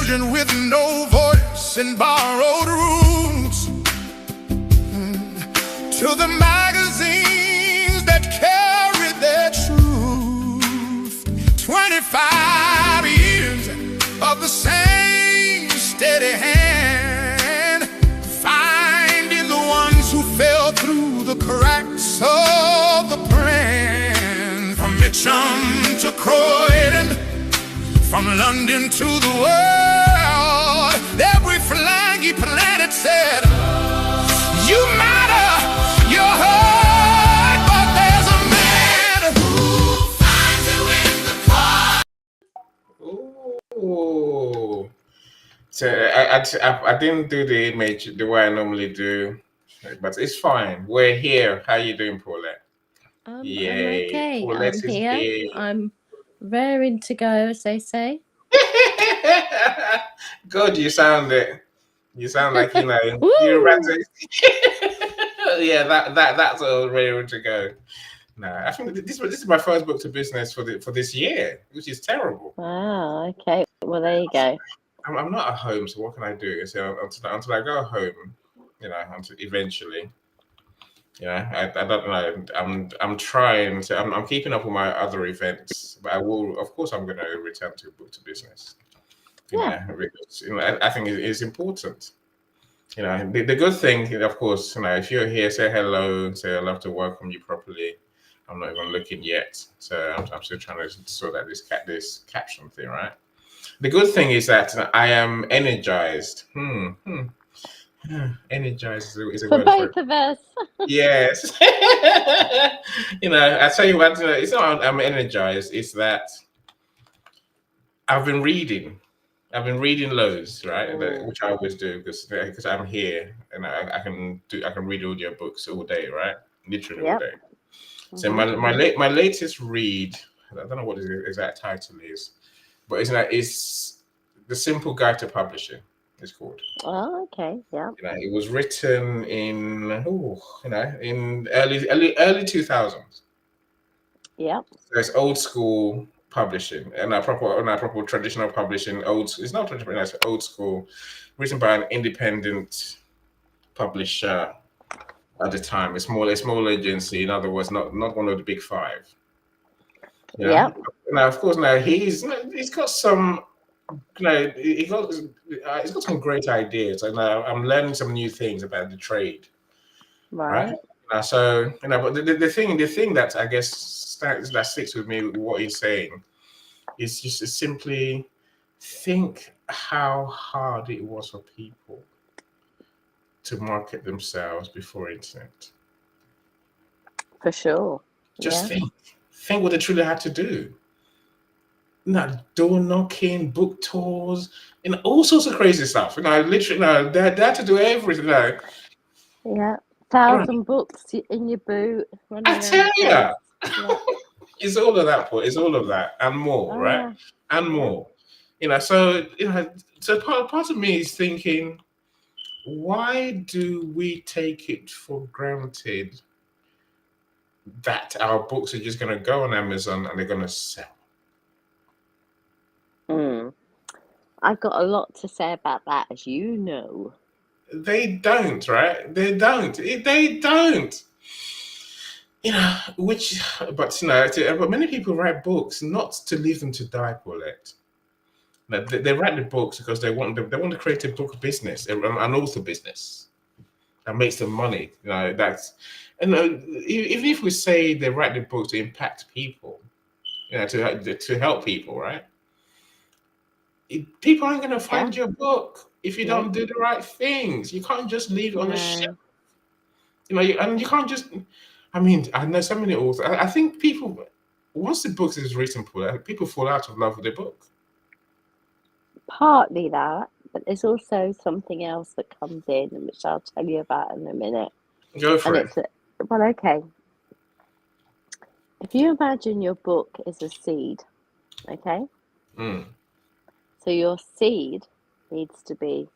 children with no voice in borrowed rooms, to the magazines that carry their truth. 25 years of the same steady hand, finding the ones who fell through the cracks of the plan. From Mitcham to Croydon, from London to the world, every flag he planted said, you matter, you're hurt, but there's a man who finds you in the car. Ooh. So I didn't do the image the way I normally do, but it's fine. We're here. How you doing, Paulette? I'm okay. Paulette I'm is here. here. I'm raring to go, as they say. Good, you sound it. You sound like you're ready. Yeah, that's all ready to go. No, I think this is my first book to business for this year, which is terrible. Ah, okay. Well, there you go. I'm not at home, so what can I do? So until I go home, until eventually, I don't know. I'm trying to. I'm keeping up with my other events, but I will. Of course, I'm going to return to book to business. Because I think it's important. The good thing, of course, if you're here, say hello, say I'd love to welcome you properly. I'm not even looking yet, so I'm still trying to sort out this caption thing, right? The good thing is that I am energized. Energized is a For word both for it. of us. Yes. I tell you what, it's not I'm energized, it's that I've been reading loads, right? Which I always do because I'm here and I can read audiobooks all day, right? Literally all day. So my latest read, I don't know what the exact title is, but it's The Simple Guide to Publishing. It's called. Oh, okay, yeah. It was written in in early 2000s. Yeah. So it's old school publishing and proper traditional publishing. It's not traditional, it's old school, written by an independent publisher at the time. A small agency, in other words, not one of the big five. Yeah. Now, of course, he's got some. He's got some great ideas, and I'm learning some new things about the trade. Right. So but the thing that I guess that sticks with me, what he's saying, is just to simply think how hard it was for people to market themselves before internet. For sure. Just think what they truly had to do. Door knocking, book tours, and all sorts of crazy stuff. Literally, they had to do everything. Yeah, 1,000 books in your boot. I tell you, yeah. It's all of that, Paul. It's all of that and more, right? And more. So part of me is thinking, why do we take it for granted that our books are just going to go on Amazon and they're going to sell? I've got a lot to say about that, as you know. They don't, right? They don't. But many people write books not to leave them to die, Paulette. They write the books because they want to create a book business, an author business that makes them money. Even if we say they write the books to impact people, to help people, right? People aren't going to find your book if you don't do the right things. You can't just leave it on the shelf. And you can't just. I mean, I know so many authors. I think people, once the book is written, people fall out of love with the book. Partly that, but there's also something else that comes in, which I'll tell you about in a minute. Go for it. Well, okay. If you imagine your book is a seed, okay? So your seed needs to be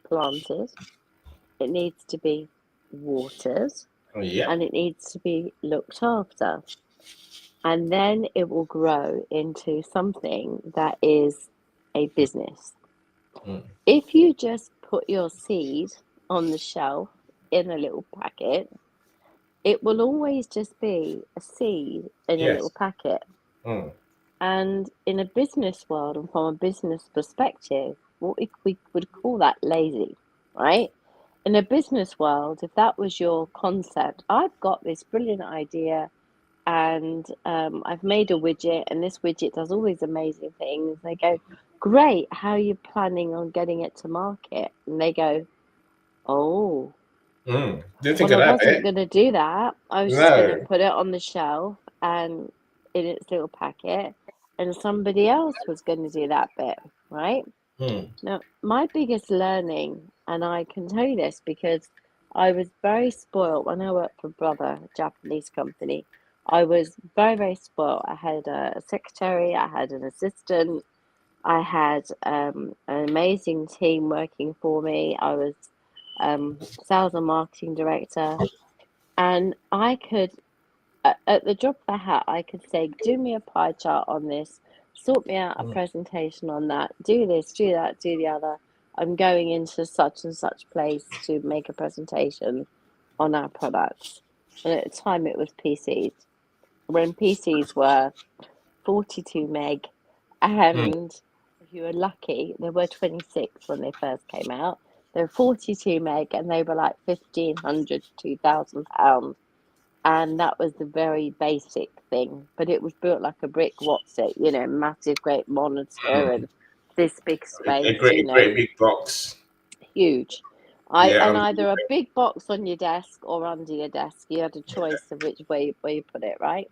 planted, it needs to be watered, and it needs to be looked after. And then it will grow into something that is a business. Mm. If you just put your seed on the shelf in a little packet, it will always just be a seed in a little Yes. packet. Mm. And in a business world and from a business perspective, what we would call that lazy, right? In a business world, if that was your concept, I've got this brilliant idea and I've made a widget, and this widget does all these amazing things. They go, great, how are you planning on getting it to market? And they go, oh, Mm. Didn't think well, of I that wasn't bit. going to do that. I was just going to No. put it on the shelf and in its little packet, and somebody else was going to do that bit, right? Mm. Now, my biggest learning, and I can tell you this because I was very spoiled when I worked for Brother, a Japanese company. I was very, very spoiled. I had a secretary, I had an assistant, I had an amazing team working for me. I was sales and marketing director, and I could, at the drop of a hat, I could say, do me a pie chart on this, sort me out a Mm. presentation on that, do this, do that, do the other. I'm going into such and such place to make a presentation on our products. And at the time, it was PCs. When PCs were 42 meg, Mm. and if you were lucky, there were 26 when they first came out. They were 42 meg, and they were like 1,500 to £2,000. And that was the very basic thing, but it was built like a brick. What's it? Massive, great monitor Mm. and this big A space. great big box. Huge. Yeah. And either a big box on your desk or under your desk. You had a choice of which way where you put it, right?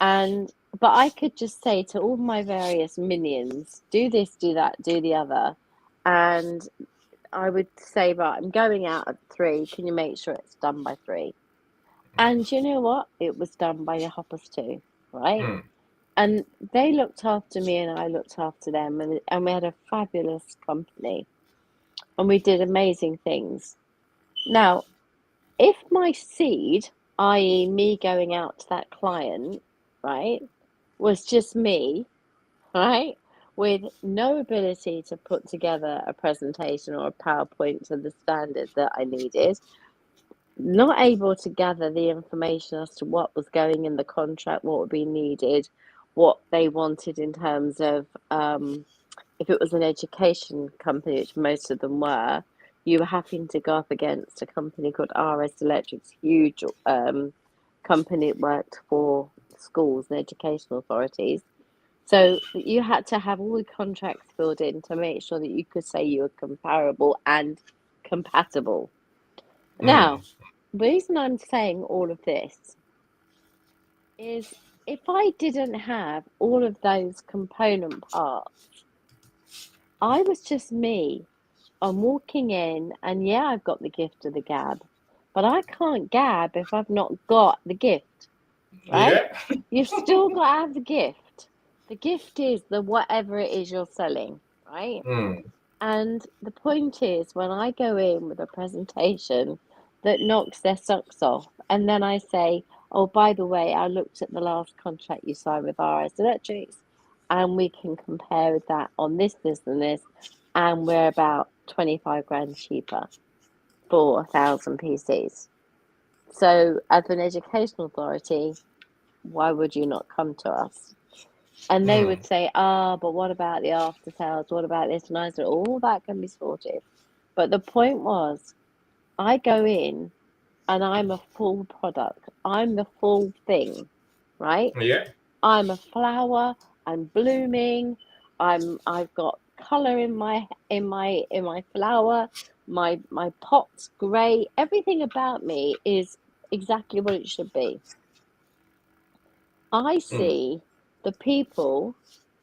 And but I could just say to all my various minions, do this, do that, do the other, and I would say, right, I'm going out at 3. Can you make sure it's done by 3? And you know what? It was done by your hoppers too, right? Mm. And they looked after me and I looked after them, and we had a fabulous company and we did amazing things. Now, if my seed, i.e., me going out to that client, right, was just me, right, with no ability to put together a presentation or a PowerPoint to the standard that I needed, not able to gather the information as to what was going in the contract, what would be needed, what they wanted in terms of if it was an education company, which most of them were, you were having to go up against a company called RS Electric's huge company that worked for schools and educational authorities. So you had to have all the contracts filled in to make sure that you could say you were comparable and compatible. Mm. Now, the reason I'm saying all of this is if I didn't have all of those component parts, I was just me. I'm walking in, and yeah, I've got the gift of the gab, but I can't gab if I've not got the gift, right? Yeah. You've still got to have the gift. The gift is the whatever it is you're selling, right? Mm. And the point is, when I go in with a presentation that knocks their socks off, and then I say, oh, by the way, I looked at the last contract you signed with RS Electrics, and we can compare with that on this, this, and this, and we're about 25 grand cheaper for 1,000 PCs. So, as an educational authority, why would you not come to us? And they Mm. would say, but what about the after sales? What about this? And I said, all that can be sorted. But the point was, I go in and I'm a full product. I'm the full thing, right? Yeah. I'm a flower. I'm blooming. I've got color in my flower. My pot's great. Everything about me is exactly what it should be. I Mm. see the people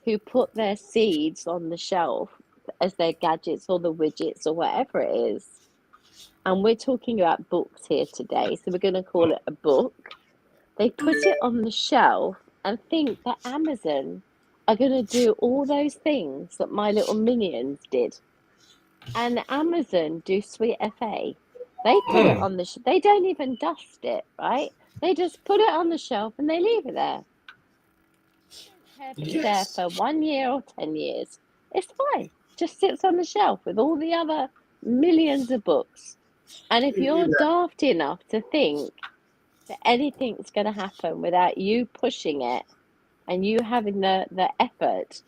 who put their seeds on the shelf as their gadgets or the widgets or whatever it is. And we're talking about books here today, so we're going to call it a book. They put it on the shelf and think that Amazon are going to do all those things that my little minions did. And Amazon do sweet FA. They put it Mm. on they don't even dust it, right? They just put it on the shelf and they leave it there. They don't care if it's there Yes. for 1 year or 10 years. It's fine. Just sits on the shelf with all the other millions of books. And if you're daft enough to think that anything's going to happen without you pushing it and you having the effort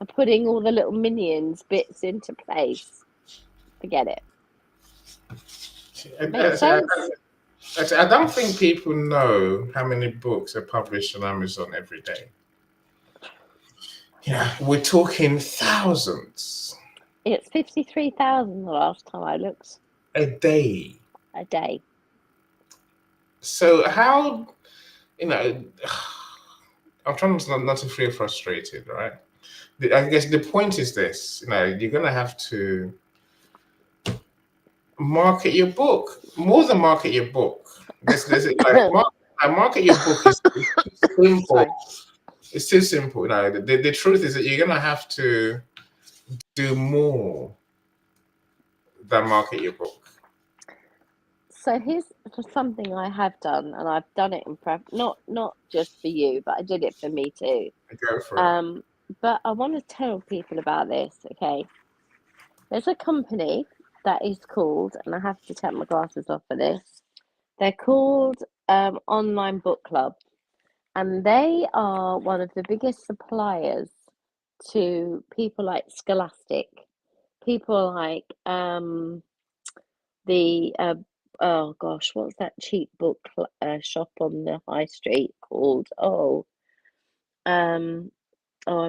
of putting all the little minions bits into place, forget it. Makes sense? I don't think people know how many books are published on Amazon every day. Yeah, we're talking thousands It's 53,000 the last time I looked a day. a day. So how, I'm trying not to feel frustrated, right? I guess the point is this, you're going to have to market your book more than market your book. Market your book is simple. Sorry. It's too simple. The truth is that you're going to have to do more than market your book. So here's something I have done, and I've done it in prep, not just for you, but I did it for me too. Go for it. But I want to tell people about this, okay? There's a company that is called, and I have to take my glasses off for this. They're called Online Book Club, and they are one of the biggest suppliers to people like Scholastic, people like the oh gosh, what's that cheap book shop on the high street called? I'm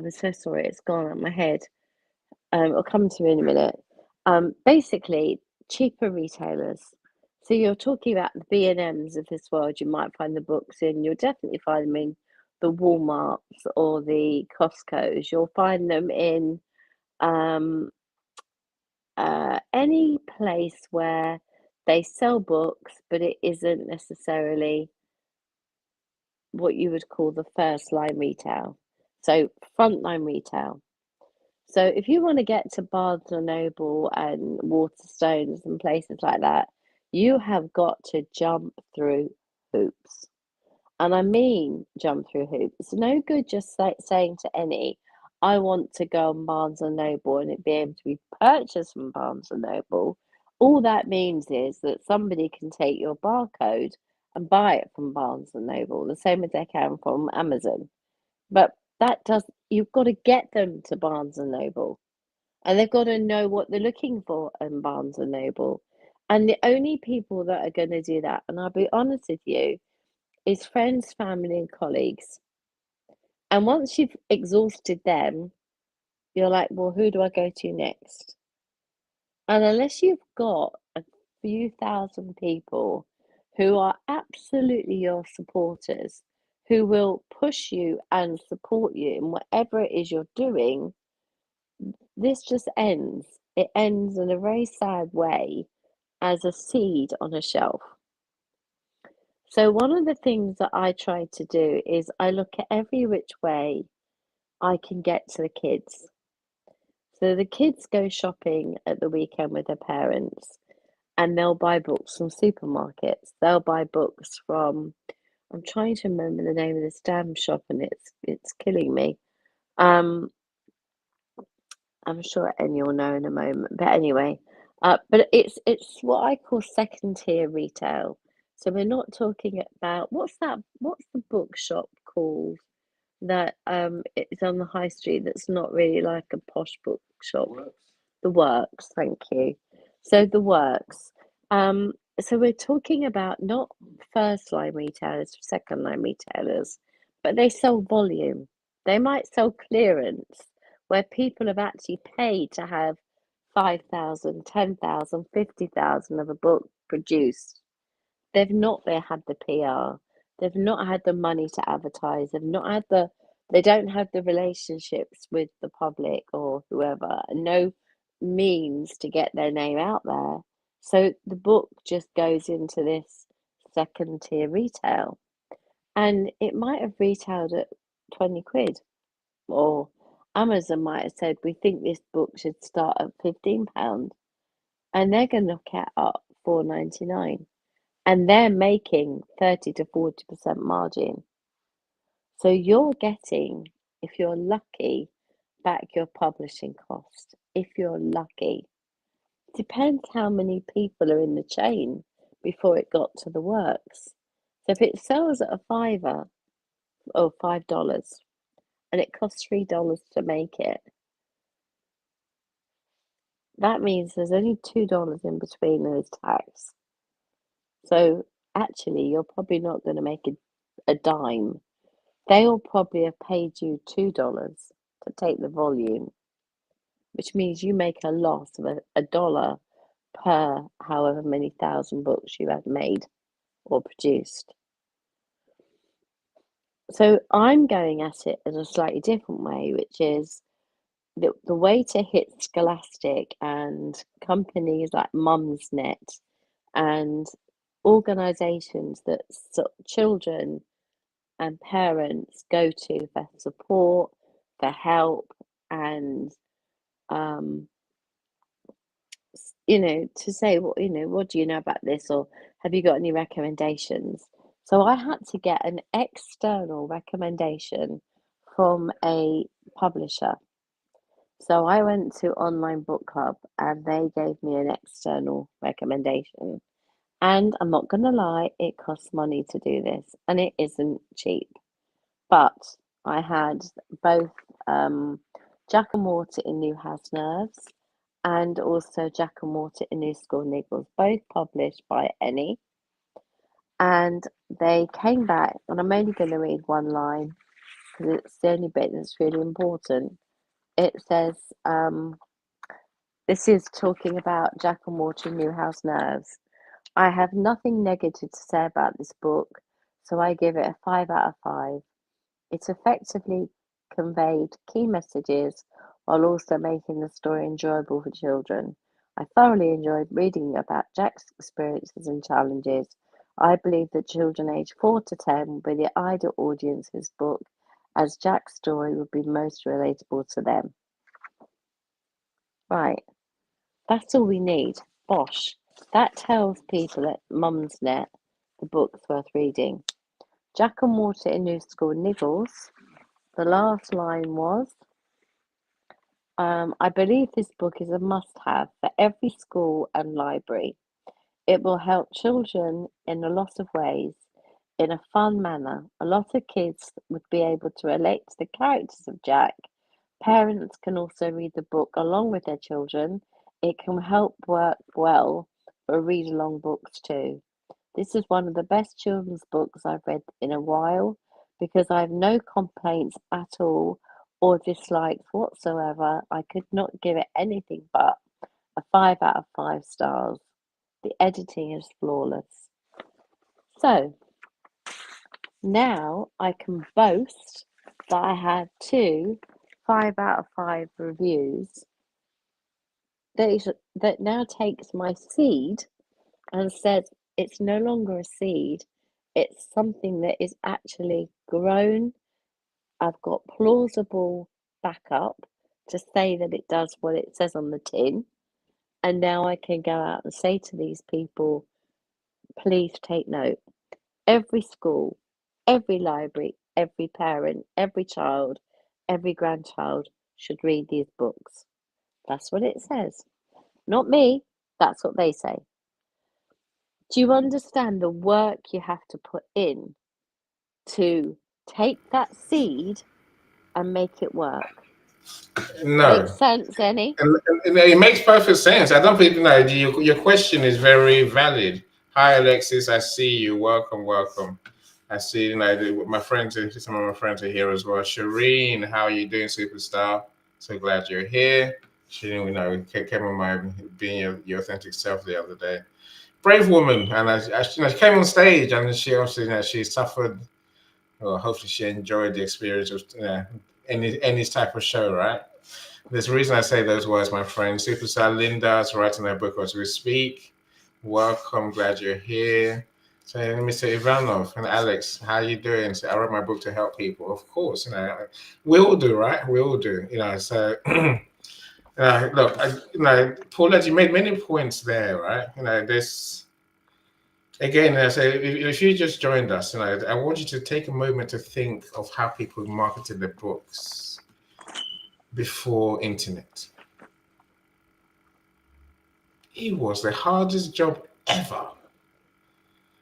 so sorry, it's gone out of my head. It'll come to me in a minute. Basically, cheaper retailers. So you're talking about the B&Ms of this world. You might find the books in. You'll definitely find them in the Walmarts or the Costco's. You'll find them in any place where they sell books, but it isn't necessarily what you would call the first line retail. So frontline retail. So if you want to get to Barnes and Noble and Waterstones and places like that, you have got to jump through hoops. And I mean jump through hoops. It's no good just saying to any, I want to go on Barnes and Noble and it be able to be purchased from Barnes and Noble. All that means is that somebody can take your barcode and buy it from Barnes and Noble, the same as they can from Amazon. But you've got to get them to Barnes and Noble. And they've got to know what they're looking for in Barnes and Noble. And the only people that are going to do that, and I'll be honest with you, is friends, family, and colleagues. And once you've exhausted them, you're like, well, who do I go to next? And unless you've got a few thousand people who are absolutely your supporters, who will push you and support you in whatever it is you're doing, this just ends. It ends in a very sad way as a seed on a shelf. So, one of the things that I try to do is I look at every which way I can get to the kids. So, the kids go shopping at the weekend with their parents and they'll buy books from supermarkets. They'll buy books from, I'm trying to remember the name of this damn shop and it's killing me. I'm sure Annie will know in a moment. But anyway, but it's what I call second tier retail. So we're not talking about what's the bookshop called that it's on the high street that's not really like a posh bookshop. The Works, thank you. So the Works. So we're talking about not first line retailers, second line retailers, but they sell volume. They might sell clearance where people have actually paid to have 5,000, 10,000, 50,000 of a book produced. They've not had the PR. They've not had the money to advertise. They don't have the relationships with the public or whoever, and no means to get their name out there. So the book just goes into this second tier retail. And it might have retailed at 20 quid, or Amazon might have said, we think this book should start at £15, and they're going to knock it up £4.99. And they're making 30 to 40% margin. So you're getting, if you're lucky, back your publishing cost if you're lucky. Depends how many people are in the chain before it got to the works. So if it sells at a $5 or $5 and it costs $3 to make it, that means there's only $2 in between those tax. So actually, you're probably not going to make a dime. They'll probably have paid you $2 to take the volume, which means you make a loss of a dollar per however many thousand books you have made or produced. So I'm going at it in a slightly different way, which is the way to hit Scholastic and companies like Mumsnet and organizations that children and parents go to for support, for help, and to say, what do you know about this, or have you got any recommendations? So I had to get an external recommendation from a publisher. So I went to Online Book Club and they gave me an external recommendation. And I'm not going to lie, it costs money to do this and it isn't cheap. But I had both Jack and Mortar in New House Nerves and also Jack and Mortar in New School Niggles, both published by Any. And they came back, and I'm only going to read one line because it's the only bit that's really important. It says, this is talking about Jack and Mortar in New House Nerves. I have nothing negative to say about this book, so I give it a 5 out of 5. It effectively conveyed key messages while also making the story enjoyable for children. I thoroughly enjoyed reading about Jack's experiences and challenges. I believe that children aged 4 to 10 will be the ideal audience for this book, as Jack's story would be most relatable to them. Right, that's all we need. Bosh. That tells people at Mumsnet the book's worth reading. Jack and Mortar in New School Niggles. The last line was, I believe this book is a must-have for every school and library. It will help children in a lot of ways, in a fun manner. A lot of kids would be able to relate to the characters of Jack. Parents can also read the book along with their children. It can help work well for read-along books too. This is one of the best children's books I've read in a while because I have no complaints at all or dislikes whatsoever. I could not give it anything but a 5 out of 5 stars. The editing is flawless. So now I can boast that I had 2 5 out of 5 reviews that now takes my seed and says it's no longer a seed, it's something that is actually grown. I've got plausible backup to say that it does what it says on the tin. And now I can go out and say to these people, please take note. Every school, every library, every parent, every child, every grandchild should read these books. That's what it says. Not me, that's what they say. Do you understand the work you have to put in to take that seed and make it work? No. Makes sense, Any? And it makes perfect sense. I don't think your question is very valid. Hi, Alexis. I see you. Welcome, welcome. I see my friends. Some of my friends are here as well. Shireen, how are you doing, superstar? So glad you're here. Shireen, came on my being your authentic self the other day. Brave woman, and she came on stage, and she obviously she suffered. Well, hopefully she enjoyed the experience of any type of show, right? There's a reason I say those words, my friend. Superstar Linda is writing her book as we speak. Welcome, glad you're here. So, Mr. Ivanov and Alex, how you doing? So I wrote my book to help people. Of course, we all do, right? We all do, So, look, Paulette, you made many points there, right? This again. I say, if you just joined us, I want you to take a moment to think of how people marketed their books. before internet. It was the hardest job ever.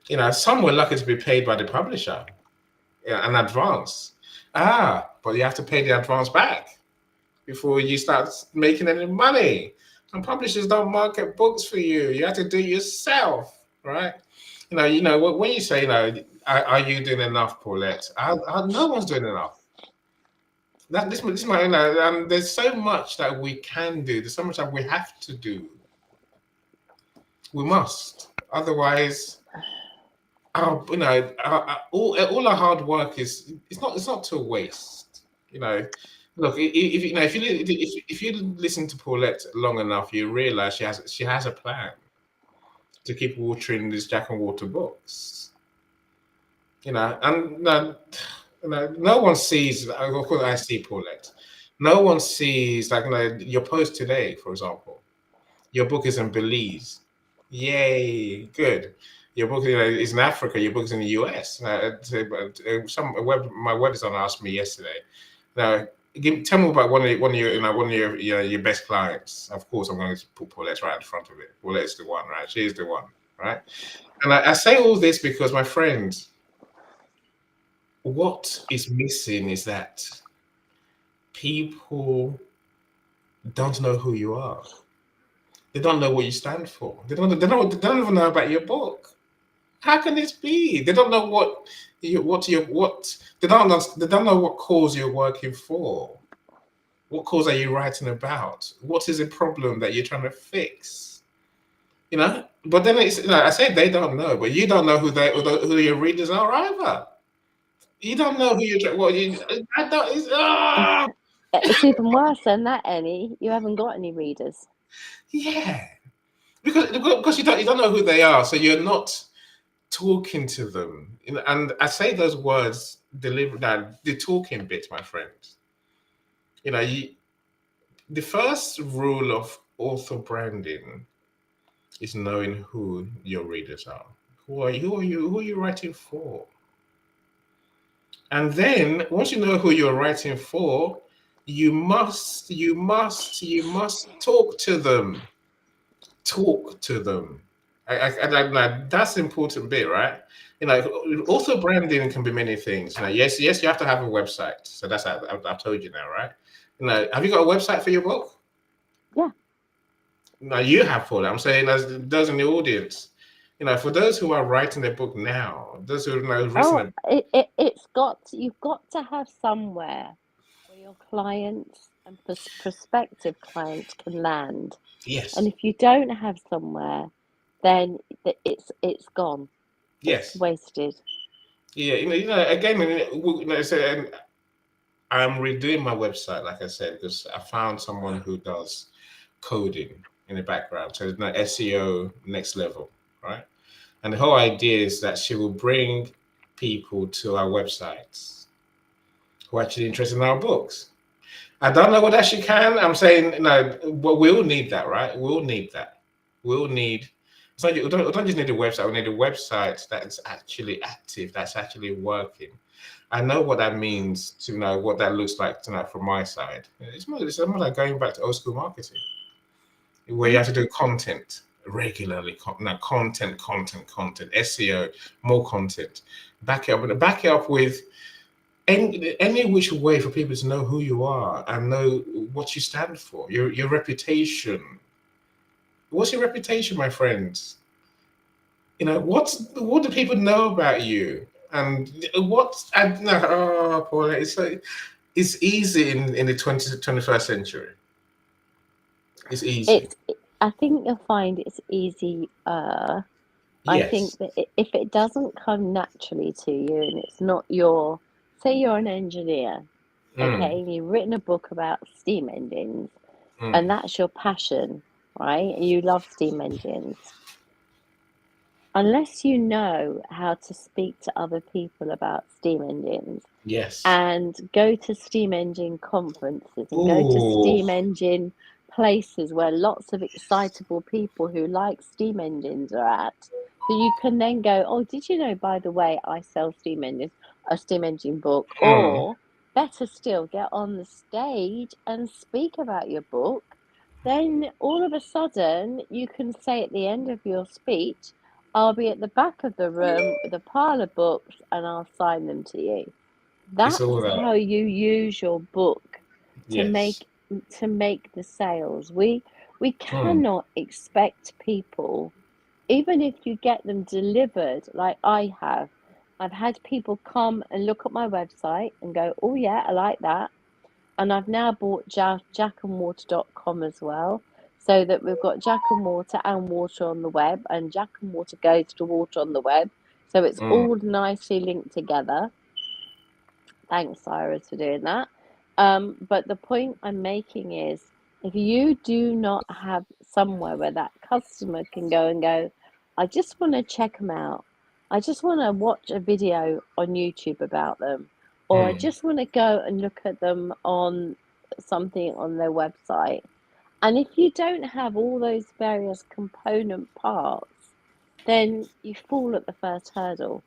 You know, some were lucky to be paid by the publisher, an advance. But you have to pay the advance back before you start making any money. And publishers don't market books for you. You have to do it yourself, right? When you say, are you doing enough, Paulette? No one's doing enough. This might, there's so much that we can do. There's so much that we have to do. We must. Otherwise, all our hard work it's not to waste. Look, if you listen to Paulette long enough, you realize she has a plan to keep watering these Jack and Water books. And no one sees. Of course, I see Paulette. No one sees your post today, for example. Your book is in Belize. Yay, good. Your book is in Africa. Your book is in the US. My web designer asked me yesterday. Now, tell me about one of your best clients. Of course, I'm going to put Paulette right in front of it. Paulette's the one, right? She's the one, right? And I say all this because, my friend, what is missing is that people don't know who you are. They don't know what you stand for. They don't even know about your book. How can this be? They don't know they don't know what cause you're working for. What cause are you writing about? What is the problem that you're trying to fix? But then I say they don't know, but you don't know who your readers are either. You don't know who It's even worse than that, Annie. You haven't got any readers. Yeah, because you don't know who they are, so you're not talking to them. And I say those words deliberately, the talking bit, my friend. The first rule of author branding is knowing who your readers are. Who are you writing for? And then once you know who you're writing for, you must talk to them. Talk to them. That's the important bit, right? Also branding can be many things. Yes, you have to have a website. So that's I've told you now, right? Have you got a website for your book? Yeah. No, you have, Paul. I'm saying as those in the audience. For those who are writing their book now, those who have written you've got to have somewhere where your clients and prospective clients can land. Yes. And if you don't have somewhere, then it's gone. Yes. It's wasted. Yeah, again, I'm redoing my website, like I said, because I found someone who does coding in the background. So it's SEO next level, right? And the whole idea is that she will bring people to our websites who are actually interested in our books. I don't know whether she can. I'm saying, but we'll need that, right? We'll need that. We don't just need a website. We need a website that's actually active, that's actually working. I know what that means to know what that looks like tonight from my side. It's more like going back to old school marketing, where you have to do content regularly. Content, SEO, more content. Back it up with any which way for people to know who you are and know what you stand for. Your reputation. What's your reputation, my friends? What do people know about you? And Paul, it's easy in the 21st century. It's easy. I think you'll find it's easier. Yes. I think that if it doesn't come naturally to you and it's not say you're an engineer, okay, and you've written a book about steam engines, and that's your passion, right? You love steam engines. Unless you know how to speak to other people about steam engines, yes, and go to steam engine conferences and go to steam engine places where lots of excitable people who like steam engines are at, so you can then go, oh, did you know, by the way, I sell steam engines, a steam engine book, or better still, get on the stage and speak about your book. Then all of a sudden, you can say at the end of your speech, I'll be at the back of the room with a pile of books and I'll sign them to you. It's That's all that. how you use your book to Yes. make the sales. We cannot expect people, even if you get them delivered, like I have. I've had people come and look at my website and go, oh yeah, I like that. And I've now bought jackandwater.com as well, so that we've got Jack and Water and Water on the web, and Jack and Water goes to Water on the web. So it's all nicely linked together. Thanks, Cyrus, for doing that. But the point I'm making is, if you do not have somewhere where that customer can go and go, I just want to check them out. I just want to watch a video on YouTube about them, or I just want to go and look at them on something on their website. And if you don't have all those various component parts, then you fall at the first hurdle.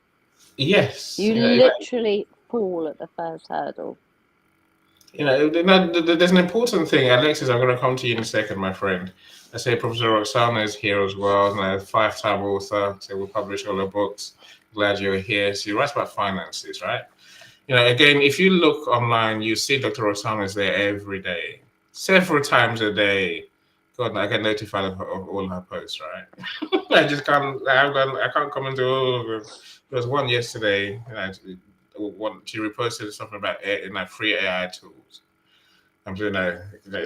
Yes. You literally fall at the first hurdle. There's an important thing. Alexis, I'm going to come to you in a second, my friend. I say Professor Roxana is here as well, a 5-time author. So we publish all her books. Glad you're here. She writes about finances, right? Again, if you look online, you see Dr. Roxana is there every day, several times a day. God, I get notified of all her posts, right? I just can't. I can't comment to all of them. There was one yesterday. She reposted something about free AI tools.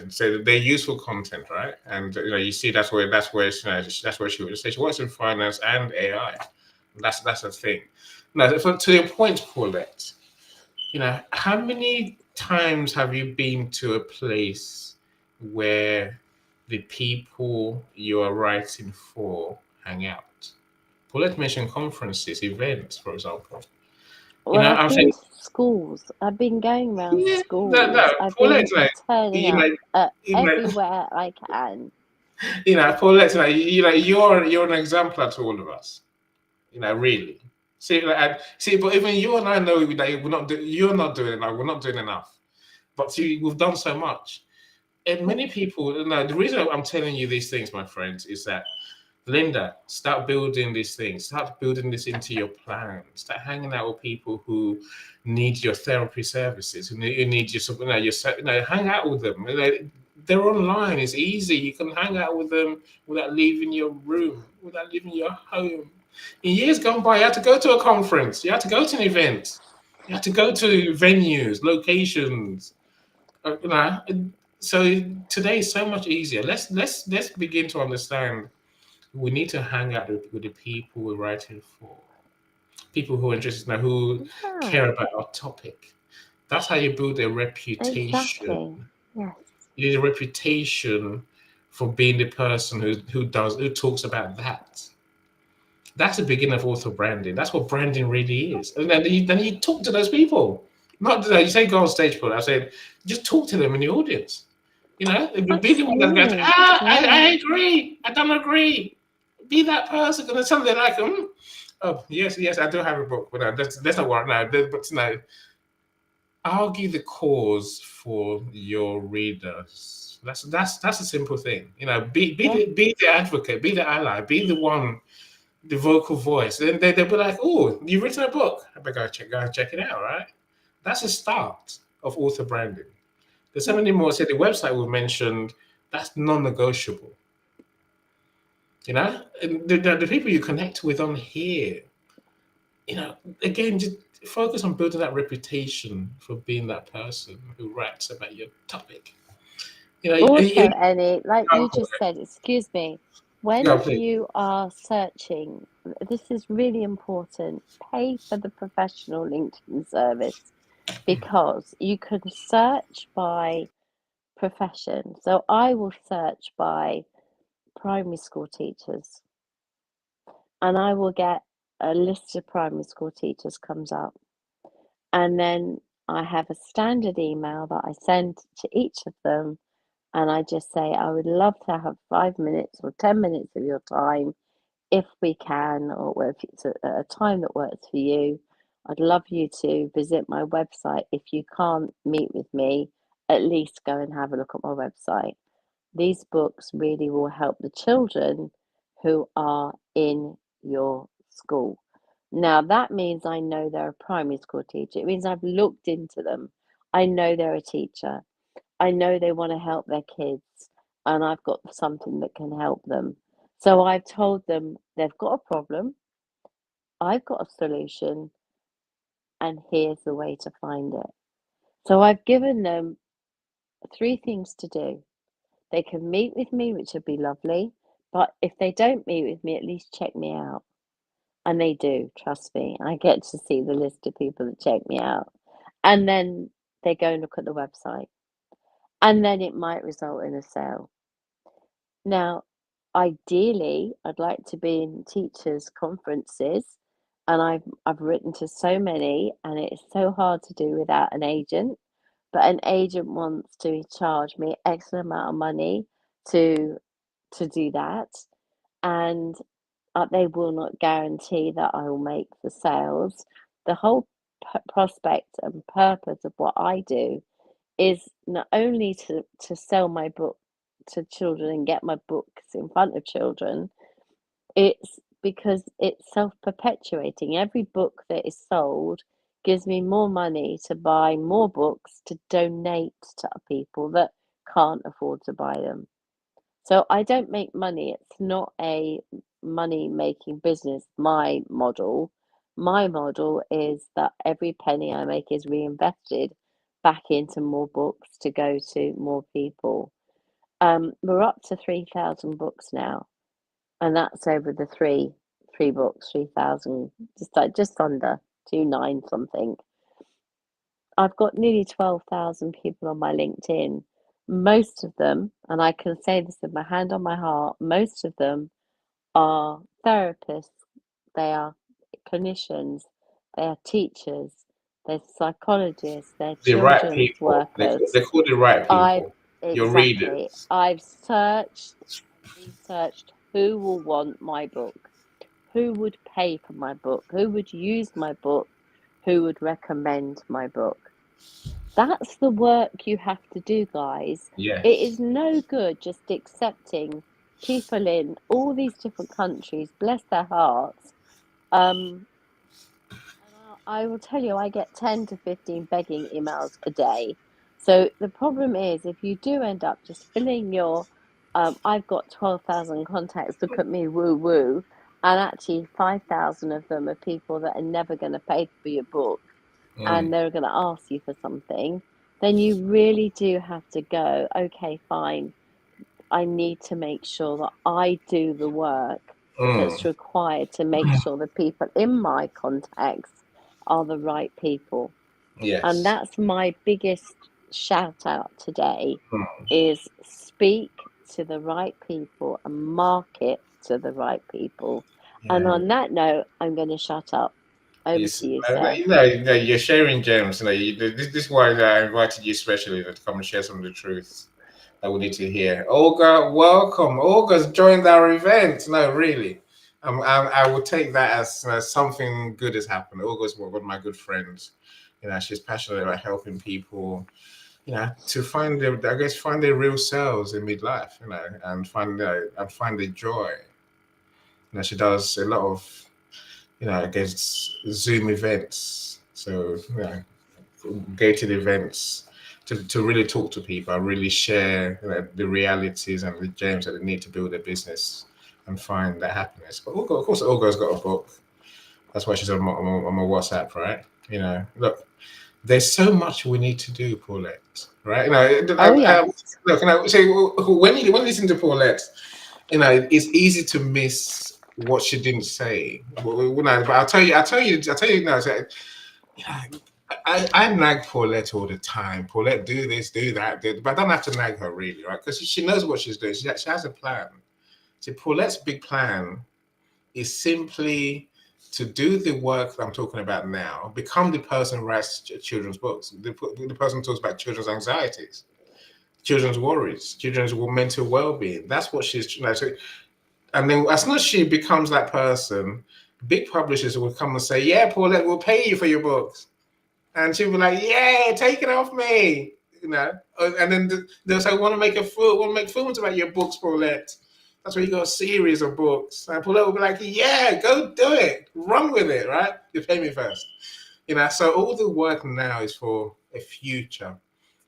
So they're useful content, right? And you see that's where she would say she works in finance and AI. That's a thing. Now, to your point, Paulette, how many times have you been to a place where the people you are writing for hang out? Paulette mentioned conferences, events, for example. Well, I've I'm been saying, to schools. I've been going around yeah, schools. I've been Paulette's turning you up know, you know, everywhere I can. Paulette's you're an example to all of us. Really. See, but even you and I know that you're not doing enough. We're not doing enough. But see, we've done so much. And many people, the reason I'm telling you these things, my friends, is that Linda, start building these things. Start building this into your plan. Start hanging out with people who need your therapy services, who need your support. Hang out with them. They're online. It's easy. You can hang out with them without leaving your room, without leaving your home. In years gone by, you had to go to a conference. You had to go to an event. You had to go to venues, locations. So today is so much easier. Let's begin to understand. We need to hang out with the people we're writing for, people who are interested now, who Yeah, care about our topic. That's how you build a reputation. exactly. Yes, You need a reputation for being the person who talks about that. That's the beginning of author branding. That's what branding really is. And then you talk to those people. Not you say go on stage, but I said just talk to them in the audience. Be the one that goes, absolutely. I Yeah, agree. I don't agree. Be that person. Gonna tell them like, oh yes, I do have a book, but that's not what now. But argue the cause for your readers. That's a simple thing. yeah. Be the advocate, be the ally, be the one, the vocal voice. Then they'll be like, oh, you've written a book. I better go check it out, right? That's a start of author branding. There's so many more. Say the website we mentioned, that's non-negotiable. And the people you connect with on here, again, just focus on building that reputation for being that person who writes about your topic. Also, Ellie, like you just said, excuse me, Go when please. you are searching, this is really important. Pay for the professional LinkedIn service, because you can search by profession. So I will search by primary school teachers, and I will get a list of primary school teachers comes up. And then I have a standard email that I send to each of them, and I just say, I would love to have 5 minutes or 10 minutes of your time if we can, or if it's a time that works for you. I'd love you to visit my website. If you can't meet with me, at least go and have a look at my website. These books really will help the children who are in your school. Now, that means I know they're a primary school teacher. It means I've looked into them. I know they're a teacher. I know they want to help their kids, and I've got something that can help them. So I've told them they've got a problem, I've got a solution, and here's the way to find it. So I've given them 3 things to do. They can meet with me, which would be lovely, but if they don't meet with me, at least check me out. And they do, trust me. I get to see the list of people that check me out. And then they go and look at the website. And then it might result in a sale. Now, ideally, I'd like to be in teachers' conferences, and I've written to so many, and it's so hard to do without an agent. But an agent wants to charge me X amount of money to do that, and they will not guarantee that I will make the sales. The whole prospect and purpose of what I do is not only to sell my book to children and get my books in front of children, it's because it's self-perpetuating. Every book that is sold gives me more money to buy more books to donate to people that can't afford to buy them. So I don't make money. It's not a money-making business, my model. My model is that every penny I make is reinvested back into more books to go to more people. We're up to 3,000 books now, and that's over the three books, 3,000, just under 29 something. I've got nearly 12,000 people on my LinkedIn. Most of them, and I can say this with my hand on my heart, most of them are therapists, they are clinicians, they are teachers, they're psychologists, they're The right children's people. workers. They call the right I've people. Your exactly. readers. I've searched and researched who will want my book, who would pay for my book, who would use my book, who would recommend my book. That's the work you have to do, guys. It Yes. is no good just accepting people in all these different countries, bless their hearts. And I will tell you, I get 10 to 15 begging emails a day. So the problem is, if you do end up just filling your, I've got 12,000 contacts, look at me, woo woo, and actually 5,000 of them are people that are never going to pay for your book Mm. and they're going to ask you for something, then you really do have to go, okay, fine. I need to make sure that I do the work that's Mm. required to make sure the people in my contacts are the right people. And Yes. that's my biggest shout out today Mm. is speak to the right people and market to the right people. And Yeah. on that note, I'm going to shut up. Over Yes. to you, sir. You're sharing gems. This is why I invited you specially to come and share some of the truth that we need to hear. Olga, welcome. Olga's joined our event. No, really. I will take that as something good has happened. Olga's one of my good friends. She's passionate about helping people, to find find their real selves in midlife, and find the joy. She does a lot of, Zoom events. So, gated events to really talk to people, and really share the realities and the gems that they need to build their business and find that happiness. But Olga, of course, Olga's got a book. That's why she's on my WhatsApp, right? Look, there's so much we need to do, Paulette. Right? Oh, yes. Look, so when you listen to Paulette, it's easy to miss what she didn't say. But I'll tell you now. Yeah, I nag Paulette all the time. Paulette, do this, do that, but I don't have to nag her really, right? Because she knows what she's doing. She has a plan. See, Paulette's big plan is simply to do the work that I'm talking about now, become the person who writes children's books, the person who talks about children's anxieties, children's worries, children's mental well-being. That's what she's, so, and then as soon as she becomes that person, big publishers will come and say, "Yeah, Paulette, we'll pay you for your books," and she'll be like, "Yeah, take it off me," you know. And then they'll say, "Want to make want to make films about your books, Paulette? That's why you got a series of books." And Paulette will be like, "Yeah, go do it, run with it, right? You pay me first." You know, so all the work now is for a future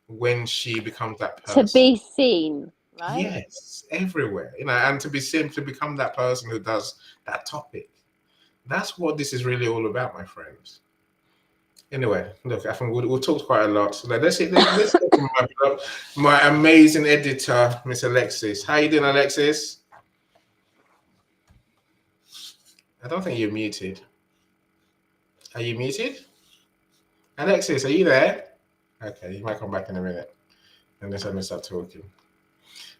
when she becomes that To person. be seen, right? Yes, everywhere, you know, and to be seen to become that person who does that topic. That's what this is really all about, my friends. Anyway, look, I think we'll talk quite a lot. So let's hear from my amazing editor, Miss Alexis. How you doing, Alexis? I don't think you're muted. Are you muted? Alexis, are you there? Okay, you might come back in a minute. And then suddenly start talking.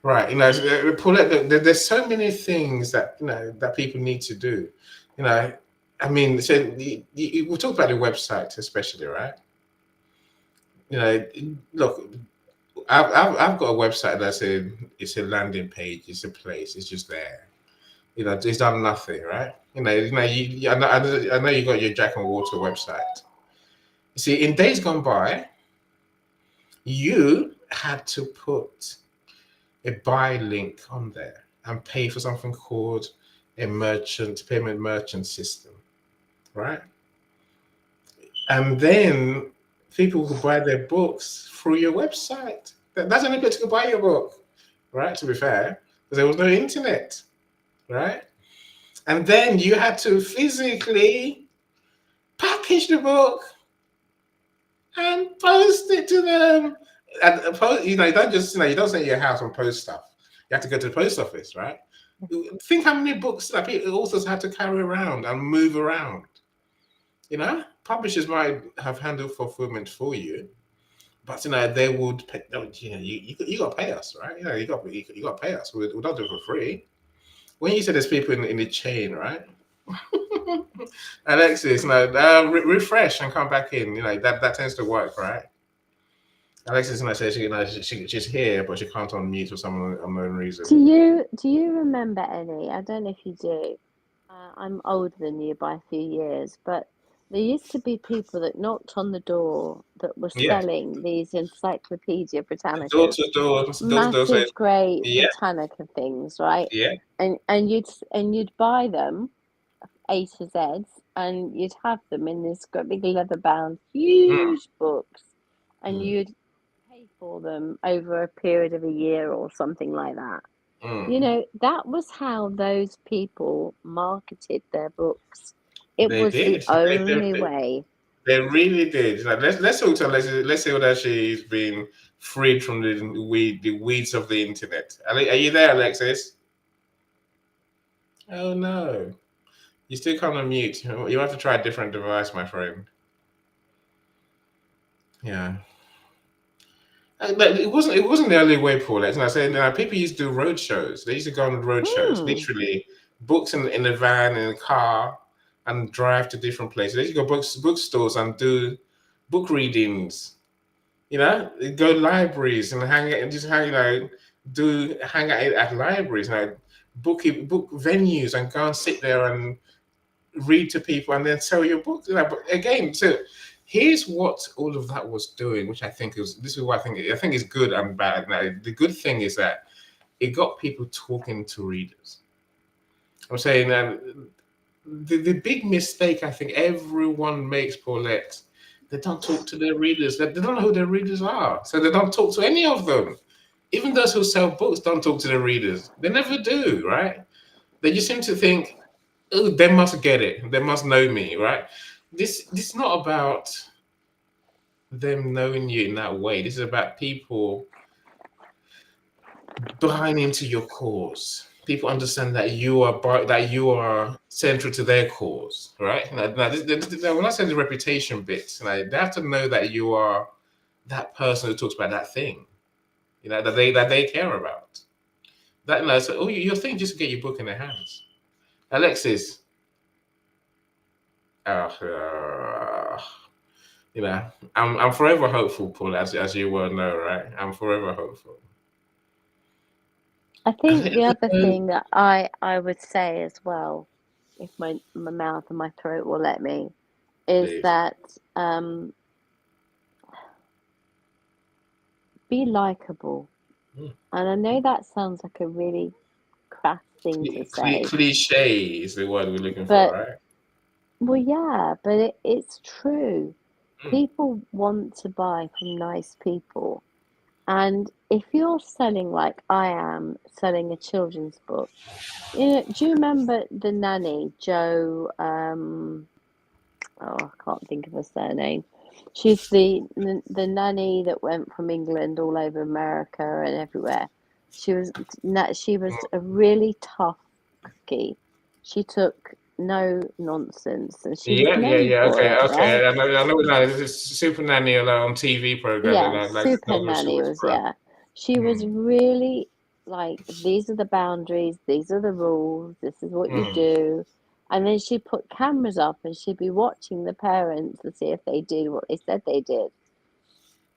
Right, you know, Paulette, there's so many things that that people need to do. You know, I mean, so we'll talk about the website especially, right? You know, look, I've got a website that's it's a landing page, it's a place, it's just there. You know, it's done nothing, right? I know you got your Jack and Water website. You see, in days gone by, you had to put a buy link on there and pay for something called a payment merchant system, right? And then people could buy their books through your website. That's the only place to buy your book, right? To be fair, because there was no internet, right? And then you had to physically package the book and post it to them. And you know, you don't just you don't send your house and post stuff. You have to go to the post office, right? Think how many books that authors have to carry around and move around. You know, publishers might have handled fulfillment for you, but you know they would pay. You know, you got to pay us, right? You know, you got to pay us. We don't do it for free. When you say there's people in the chain, right? Alexis, refresh and come back in. You know that tends to work, right? Alexis, says she's here, but she can't unmute for some unknown reason. Do you remember any? I don't know if you do. I'm older than you by a few years, but there used to be people that knocked on the door that were Yeah, selling these Encyclopedia door Britannicas, to door, door to door. massive grey Yeah, Britannica things, right? yeah. And you'd buy them A to Z, and you'd have them in this great big leather-bound, Mm, huge books, and mm, you'd pay for them over a period of a year or something like that. You mm. know, that was how those people marketed their books. It They was the did. only way. They really did. Like, let's talk to Alexis. Let's say that she's been freed from the weeds of the internet. Are you there, Alexis? Oh no, you still can't unmute. You have to try a different device, my friend. Yeah. But it wasn't the only way, Paul. Like I said, people used to do road shows. They used to go on road shows, Hmm. literally books in a van, in a car, and drive to different places. They used to go bookstores and do book readings. You know, go libraries and hang and just hang, hang out at libraries, book venues and go and sit there and read to people and then sell your book. But again, so here's what all of that was doing, which I think this is what I think is good and bad. Now, the good thing is that it got people talking to readers. I'm saying the big mistake I think everyone makes, Paulette, they don't talk to their readers. They don't know who their readers are, so they don't talk to any of them. Even those who sell books don't talk to their readers. They never do, right? They just seem to think, oh, they must get it. They must know me, right? This is not about them knowing you in that way. This is about people buying into your cause. People understand that you are central to their cause, right? When I say the reputation bit, they have to know that you are that person who talks about that thing, that they care about. So your thing just to get your book in their hands. Alexis, uh, I'm forever hopeful, Paul, as you well know, right? I'm forever hopeful. I think the other thing that I would say as well if my mouth and my throat will let me, is Please. that be likable. Mm. And I know that sounds like a really crass thing to say, Cliche is the word we're looking for, but right? well, yeah, but it's true. Mm. People want to buy from nice people. And if you're selling like I am, selling a children's book, do you remember the nanny, Jo? Oh, I can't think of her surname. She's the nanny that went from England all over America and everywhere. She was a really tough cookie. She took no nonsense, and she was known Yeah. for Okay, it, right? okay. I know now. This is Super Nanny on TV program, and Yeah, like the super novel she nanny was was, from. yeah. She was Mm. really like, these are the boundaries, these are the rules, this is what you Mm. do. And then she'd put cameras up and she'd be watching the parents to see if they did what they said they did.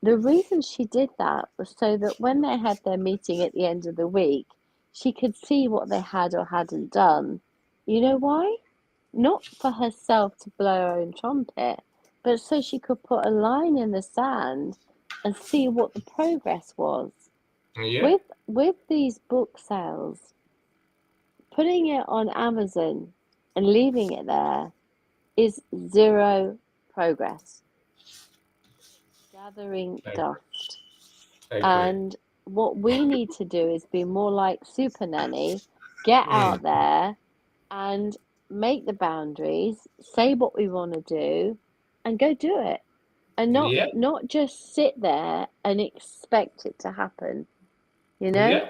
The reason she did that was so that when they had their meeting at the end of the week, she could see what they had or hadn't done. You know why? Not for herself to blow her own trumpet, but so she could put a line in the sand and see what the progress was. Yeah, With these book sales, putting it on Amazon and leaving it there is zero progress. Gathering I agree. dust. I agree. And what we need to do is be more like Super Nanny, get Mm. out there and make the boundaries, say what we want to do, and go do it. And not Yeah, not just sit there and expect it to happen, you know? yeah,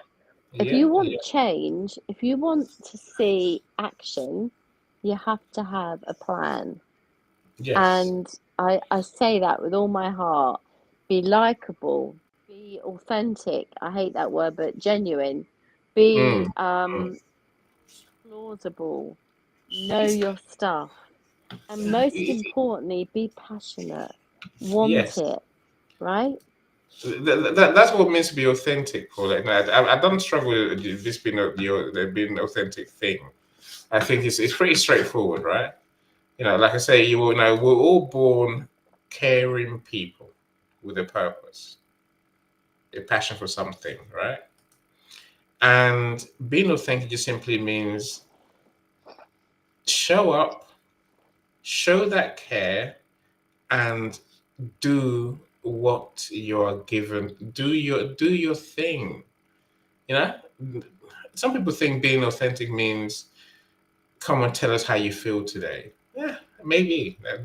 If you yeah. want change, if you want to see action, you have to have a plan. Yes. And I say that with all my heart. Be likable, be authentic. I hate that word, but genuine. Be Mm. Mm. plausible. Know your stuff. And most importantly, be passionate. Want Yes. it, right? That's what means to be authentic, Paul. Like, I don't struggle with this being being an authentic thing. I think it's pretty straightforward, right? Like I say, we're all born caring people with a purpose, a passion for something, right? And being authentic just simply means show up, show that care, and do what you're given. Do your thing. You know, some people think being authentic means come and tell us how you feel today. Yeah, maybe. I'm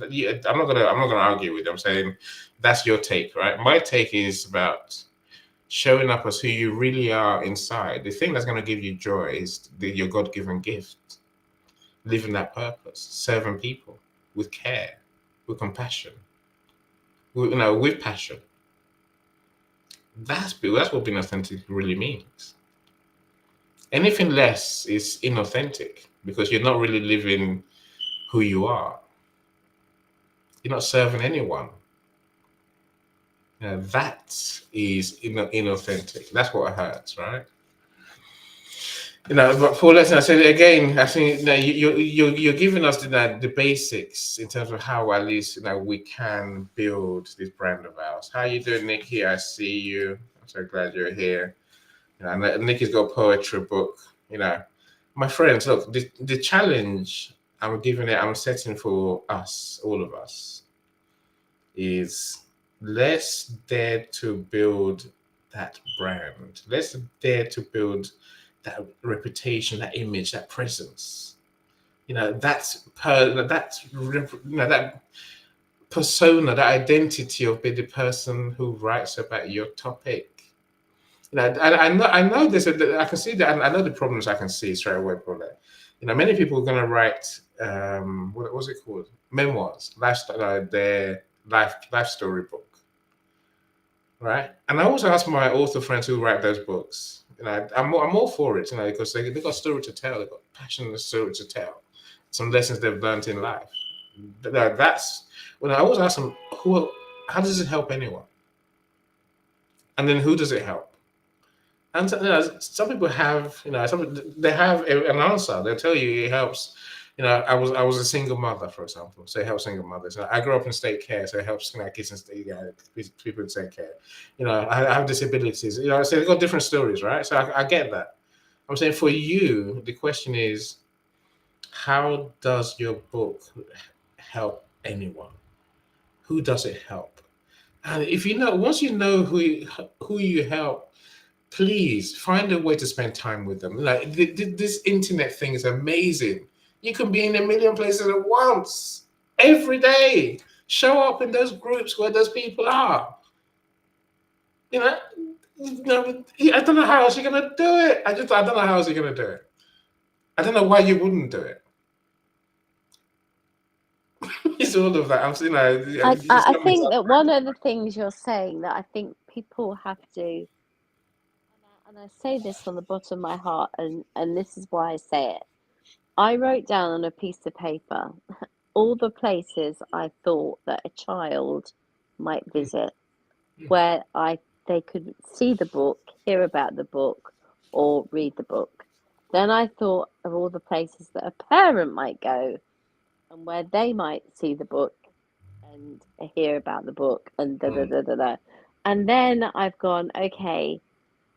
not gonna argue with them. I'm saying that's your take, right? My take is about showing up as who you really are inside. The thing that's gonna give you joy is your God-given gift, living that purpose, serving people with care, with compassion, with passion. That's what being authentic really means. Anything less is inauthentic because you're not really living who you are. You're not serving anyone. That is inauthentic. That's what hurts, right? But Paul, listen, I said it again. I think you're giving us the basics in terms of how at least we can build this brand of ours. How you doing, Nick? Here, I see you. I'm so glad you're here. And Nick has got a poetry book. My friends, look, the challenge I'm setting for us, all of us, is let's dare to build that brand. Let's dare to build that reputation, that image, that presence. That persona, that identity of being the person who writes about your topic. I know I can see that. I know the problems I can see straight away, Paula. Many people are going to write, what was it called? Memoirs, their life story book, right? And I also ask my author friends who write those books. I'm all for it, because they got story to tell. They've got passionate story to tell. Some lessons they've learned in life. That's when I always ask them, how does it help anyone? And then who does it help? And some people have, they have an answer. They'll tell you it helps, I was a single mother, for example, so it helps single mothers. I grew up in state care, so it helps kids in state, people in state care. I have disabilities. So they've got different stories, right? So I get that. I'm saying for you, the question is, how does your book help anyone? Who does it help? And if once you know who you help, please find a way to spend time with them. Like this internet thing is amazing. You can be in a million places at once every day. Show up in those groups where those people are. You know, I don't know how else you're gonna do it. I don't know how else you're gonna do it. I don't know why you wouldn't do it. It's all of that. I'm saying, it's I not think that one of the things you're saying that I think people have to, and I say this from the bottom of my heart, and this is why I say it. I wrote down on a piece of paper all the places I thought that a child might visit where they could see the book, hear about the book, or read the book. Then I thought of all the places that a parent might go and where they might see the book and hear about the book and da da da da da. And then I've gone, okay,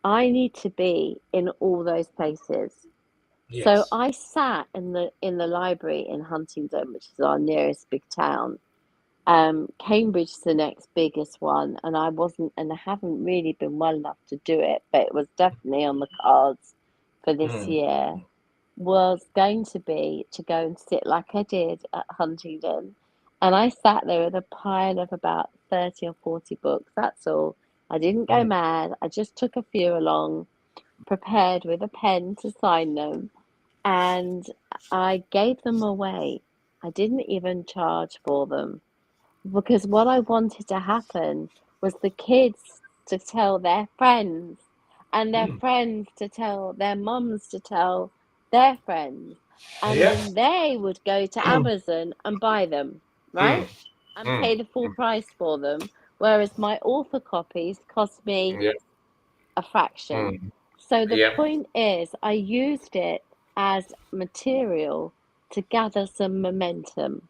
I need to be in all those places. So Yes. I sat in the library in Huntingdon, which is our nearest big town. Cambridge is the next biggest one, and I haven't really been well enough to do it, but it was definitely on the cards for this Mm. year. Was going to be to go and sit like I did at Huntingdon, and I sat there with a pile of about 30 or 40 books. That's all. I didn't go Mm. mad. I just took a few along, prepared with a pen to sign them, and I gave them away. I didn't even charge for them because what I wanted to happen was the kids to tell their friends and their Mm. friends to tell their mums to tell their friends. And Yeah. then they would go to Mm. Amazon and buy them, right? Mm. And Mm. pay the full price for them. Whereas my author copies cost me Yeah. a fraction. Mm. So the Yeah. point is, I used it as material to gather some momentum.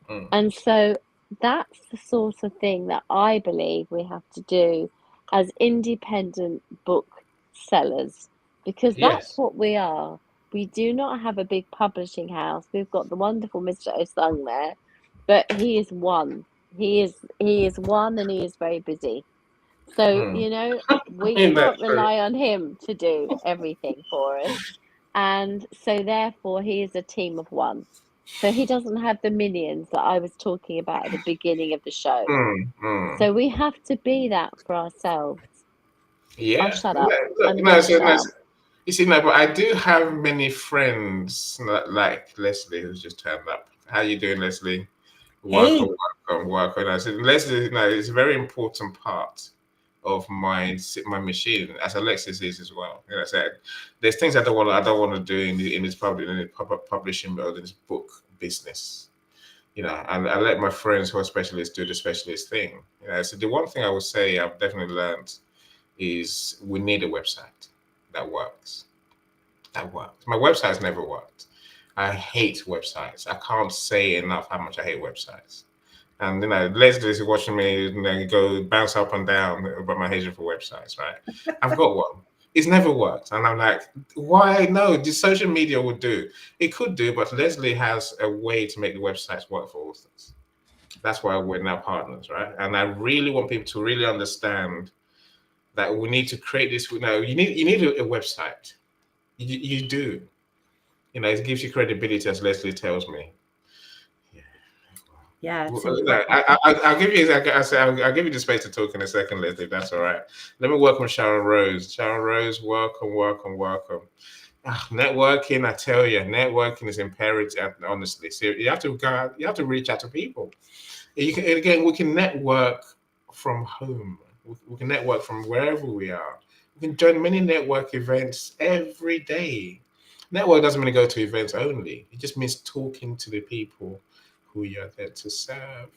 Mm. And so that's the sort of thing that I believe we have to do as independent book sellers, because that's Yes. what we are. We do not have a big publishing house. We've got the wonderful Mr. Osung there, but he is one. He is one and he is very busy. So, Mm. we That's can't true. rely on him to do everything for us. And so, therefore, he is a team of one. So, he doesn't have the minions that I was talking about at the beginning of the show. Mm. Mm. So, we have to be that for ourselves. I'll Yeah. shut up. Look, I'm going to shut no, up. you see, no, but I do have many friends like Leslie who's just turned up. How you doing, Leslie? Hey, Welcome, welcome, welcome. I said, Leslie, no, it's a very important part of my machine, as Alexis is as well. I said, there's things I don't want to do in this publishing or in this book business. And I let my friends who are specialists do the specialist thing. So the one thing I would say I've definitely learned is we need a website that works. That works. My website's never worked. I hate websites. I can't say enough how much I hate websites. And Leslie's watching me go bounce up and down about my hatred for websites, right? I've got one. It's never worked. And I'm like, why? No, the social media would do. It could do, but Leslie has a way to make the websites work for authors. That's why we're now partners, right? And I really want people to really understand that we need to create this. You need a website. You do. It gives you credibility, as Leslie tells me. Yeah. yeah, Well, it's important. I'll give you. I'll give you the space to talk in a second, Leslie. If that's all right. Let me welcome Sharon Rose. Sharon Rose, welcome, welcome, welcome. Networking, I tell you, networking is imperative. Honestly, so you have to go. You have to reach out to people. We can network from home. We can network from wherever we are. We can join many network events every day. Network doesn't mean go to events only. It just means talking to the people who you're there to serve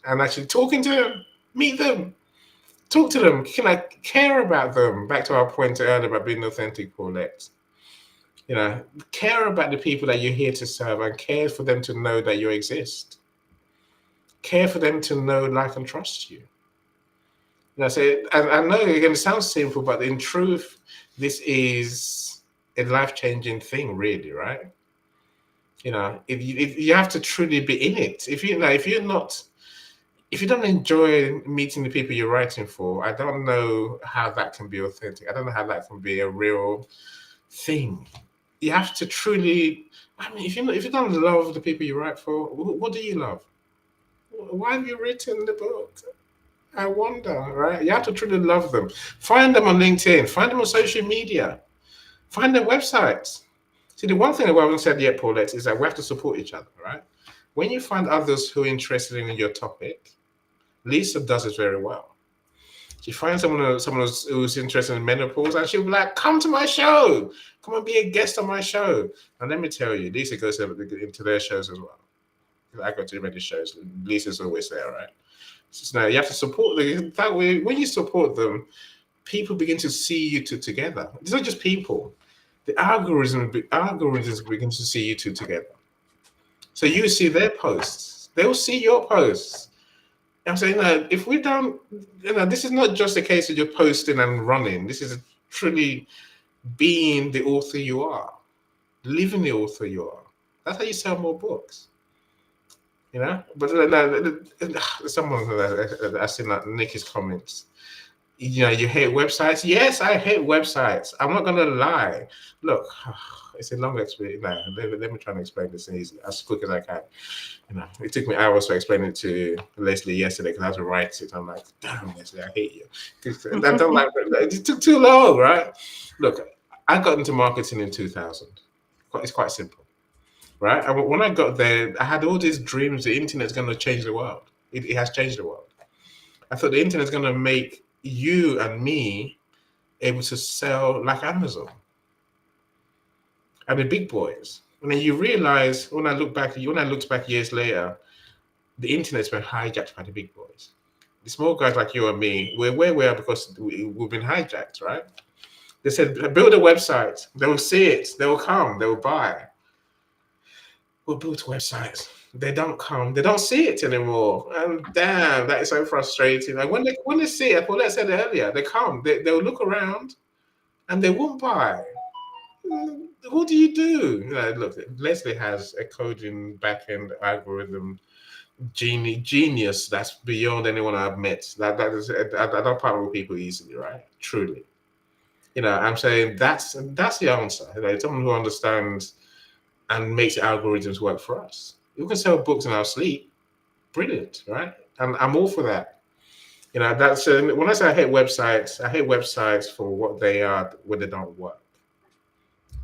and actually talking to them, meet them, talk to them. Can I care about them? Back to our point earlier about being authentic, Paulette. You know, care about the people that you're here to serve and care for them to know that you exist. Care for them to know, like, and trust you. You know, so I know it sounds simple, but in truth, this is a life-changing thing, really, right? You know, if you have to truly be in it. If you know, if you don't enjoy meeting the people you're writing for, I don't know how that can be authentic. I don't know how that can be a real thing. You have to truly. I mean, if you don't love the people you write for, what do you love? Why have you written the book? I wonder, right? You have to truly love them. Find them on LinkedIn. Find them on social media. Find their websites. See, the one thing that we haven't said yet, Paulette, is that we have to support each other, right? When you find others who are interested in your topic, Lisa does it very well. She finds someone who's interested in menopause, and she'll be like, "Come to my show. Come and be a guest on my show." And let me tell you, Lisa goes into their shows as well. I go to too many shows. Lisa's always there, right? So now you have to support them. That way, when you support them, people begin to see you two together. It's not just people. The algorithms begin to see you two together. So you see their posts. They will see your posts. I'm saying, if we don't, this is not just a case of you're posting and running. This is truly being the author you are, living the author you are. That's how you sell more books. You know, but someone I seen that Nikki's comments. You know, you hate websites. Yes, I hate websites. I'm not gonna lie. Look, it's a long explanation. No, let me try and explain this as quick as I can. You know, it took me hours to explain it to Leslie yesterday because I had to write it. I'm like, damn, Leslie, I hate you. I don't like it. It took too long, right? Look, I got into marketing in 2000. It's quite simple, right? And when I got there, I had all these dreams. The internet's going to change the world. It has changed the world. I thought the internet's going to make you and me able to sell like Amazon and the big boys. And then you realize when I looked back years later, the internet's been hijacked by the big boys. The small guys like you and me, we're where we are because we've been hijacked, right? They said, build a website. They will see it. They will come. They will buy. We'll build websites. They don't come. They don't see it anymore. And damn, that is so frustrating. Like when they see it, well, I said earlier, they come. They'll look around and they won't buy. What do you do? Look, Leslie has a coding backend algorithm genius that's beyond anyone I've met. That is, I don't partner with people easily, right? Truly, I'm saying that's the answer. Someone who understands and makes the algorithms work for us. We can sell books in our sleep. Brilliant, right? And I'm all for that. That's when I say I hate websites for what they are when they don't work.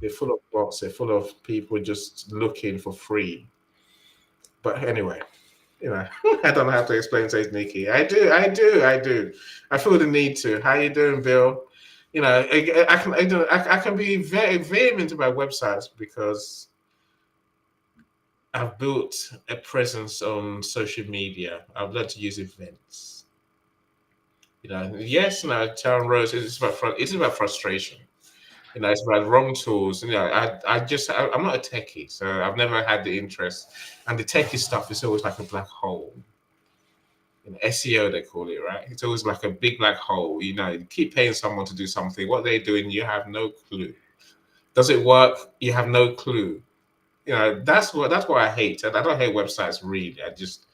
They're full of bots. They're full of people just looking for free. But anyway, I don't have to explain, says Nikki. I do. I feel the need to. How you doing, Bill? I can be very vehement about websites because I've built a presence on social media. I've learned to use events. Yes, Town Rose, it's about frustration. It's about wrong tools. I'm not a techie, so I've never had the interest. And the techie stuff is always like a black hole. SEO, they call it, right? It's always like a big black hole. You keep paying someone to do something. What they're doing, you have no clue. Does it work? You have no clue. That's what I hate. I don't hate websites really. I just,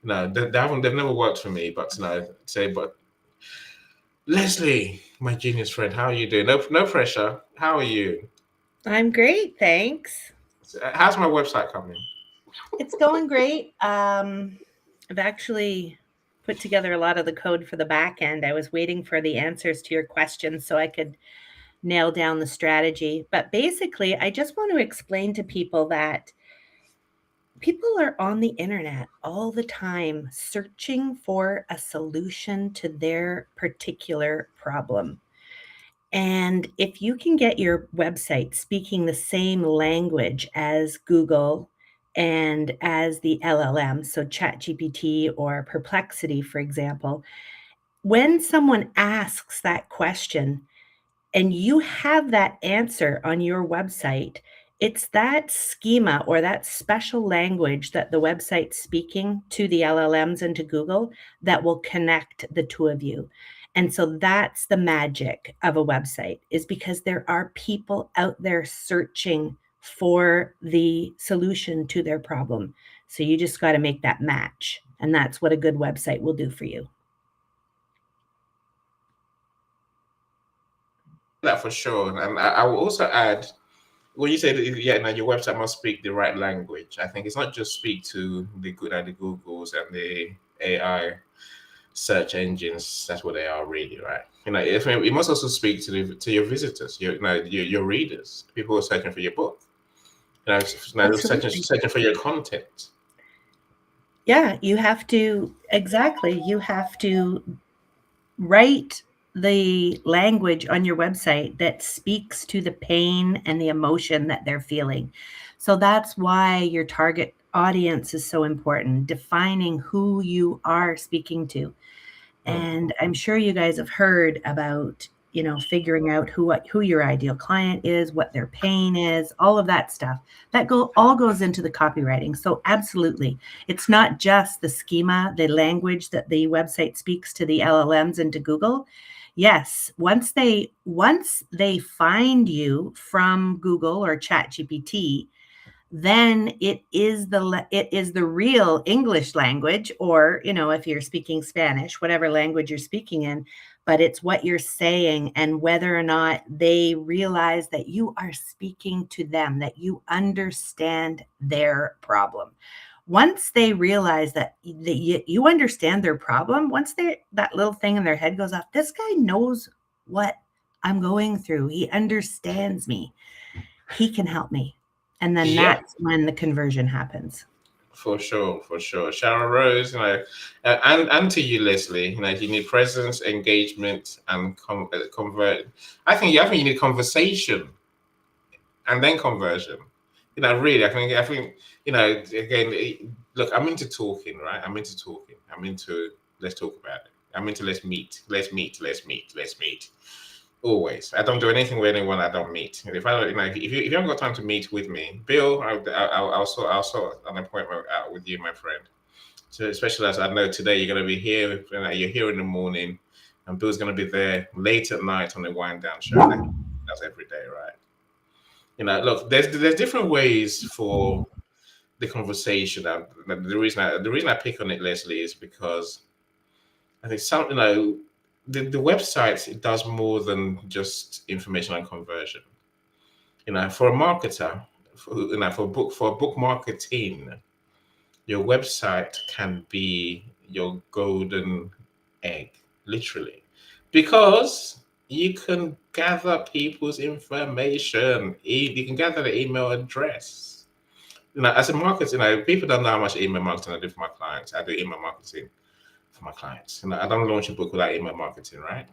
they've never worked for me. But but Leslie, my genius friend, how are you doing? No pressure. How are you? I'm great, thanks. How's my website coming? It's going great. I've actually put together a lot of the code for the back end. I was waiting for the answers to your questions so I could nail down the strategy. But basically, I just want to explain to people that people are on the internet all the time searching for a solution to their particular problem. And if you can get your website speaking the same language as Google and as the LLM, so ChatGPT or Perplexity, for example, when someone asks that question, and you have that answer on your website, it's that schema or that special language that the website's speaking to the LLMs and to Google that will connect the two of you. And so that's the magic of a website, is because there are people out there searching for the solution to their problem. So you just got to make that match. And that's what a good website will do for you. That for sure. And I will also add, when you say that, now your website must speak the right language. I think it's not just speak to the Googles and the AI search engines. That's what they are really, right? It must also speak to your visitors, your readers, people who are searching for your book. Searching for your content. Yeah, you have to write the language on your website that speaks to the pain and the emotion that they're feeling. So that's why your target audience is so important, defining who you are speaking to. And I'm sure you guys have heard about, figuring out who your ideal client is, what their pain is, all of that stuff. That all goes into the copywriting. So absolutely, it's not just the schema, the language that the website speaks to the LLMs and to Google. Yes, once they find you from Google or ChatGPT, then it is the real English language, or if you're speaking Spanish, whatever language you're speaking in, but it's what you're saying and whether or not they realize that you are speaking to them, that you understand their problem. Once they realize that you understand their problem, once that little thing in their head goes off, this guy knows what I'm going through, he understands me, he can help me. And then that's when the conversion happens. For sure. Sharon Rose, and to you, Leslie, you need presence, engagement, and convert. I think you need conversation, and then conversion. Really, I think, again, look, I'm into talking, right? I'm into let's talk about it. I'm into let's meet. Always. I don't do anything with anyone I don't meet. If I don't, if you haven't got time to meet with me, Bill, I'll sort an appointment out with you, my friend. So especially as I know today you're going to be here, you're here in the morning, and Bill's going to be there late at night on the wind down show. That's every day, right? Look, there's different ways for the conversation. The reason I pick on it, Leslie, is because I think the website, it does more than just information and conversion. For a marketer, for book marketing, your website can be your golden egg, literally, because you can gather people's information. You can gather the email address. As a marketer, people don't know how much email marketing I do for my clients. I do email marketing for my clients. I don't launch a book without email marketing, right?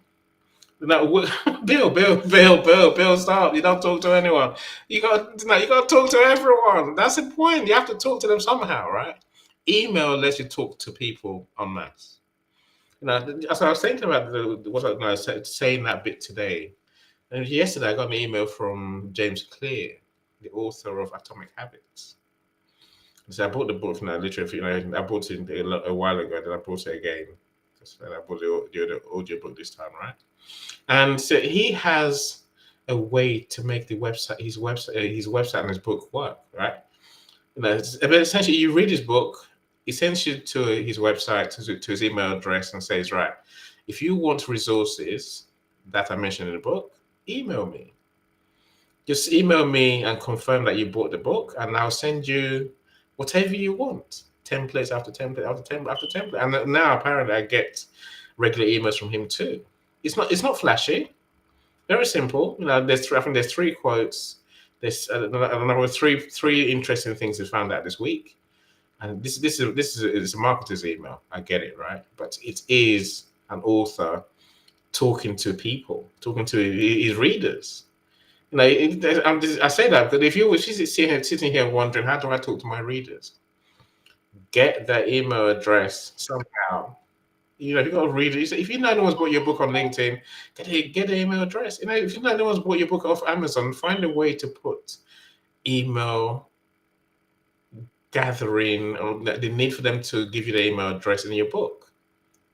Bill, stop. You don't talk to anyone. You got to talk to everyone. That's the point. You have to talk to them somehow, right? Email lets you talk to people en masse. As I was thinking about saying that bit today, and yesterday I got an email from James Clear, the author of Atomic Habits. So I bought the book literally. I bought it a while ago, then I bought it again. I bought the audio book this time, right? And so he has a way to make his website and his book work, right? Essentially, you read his book, he sends you to his website, to his email address, and says, right, if you want resources that I mentioned in the book, email me. Just email me and confirm that you bought the book, and I'll send you whatever you want. Templates after template after template after template. And now apparently I get regular emails from him too. It's not flashy. Very simple. I think there's 3 quotes. There's another three interesting things we found out this week. And this is a marketer's email. I get it, right? But it is an author talking to people, talking to his readers. I say that, but if you're sitting here wondering, how do I talk to my readers? Get their email address somehow. You know, you got to read it. If you know no one's bought your book on LinkedIn, get an email address. You know, if you know no one's bought your book off Amazon, find a way to put email gathering or the need for them to give you the email address in your book.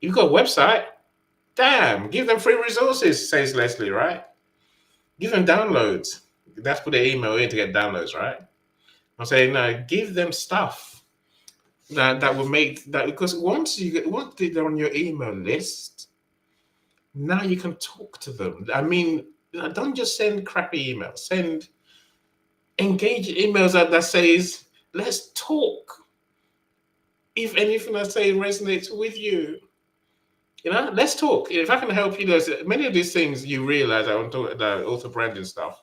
You've got a website, damn, give them free resources, says Leslie, right? Give them downloads. That's put the email in to get downloads, right? I'm saying, no, give them stuff that will make that, because once they're on your email list, now you can talk to them. I mean, don't just send crappy emails. Send engaged emails that says, let's talk. If anything I say resonates with you, you know, let's talk. If I can help you, there's many of these things you realize, I want to the author branding stuff,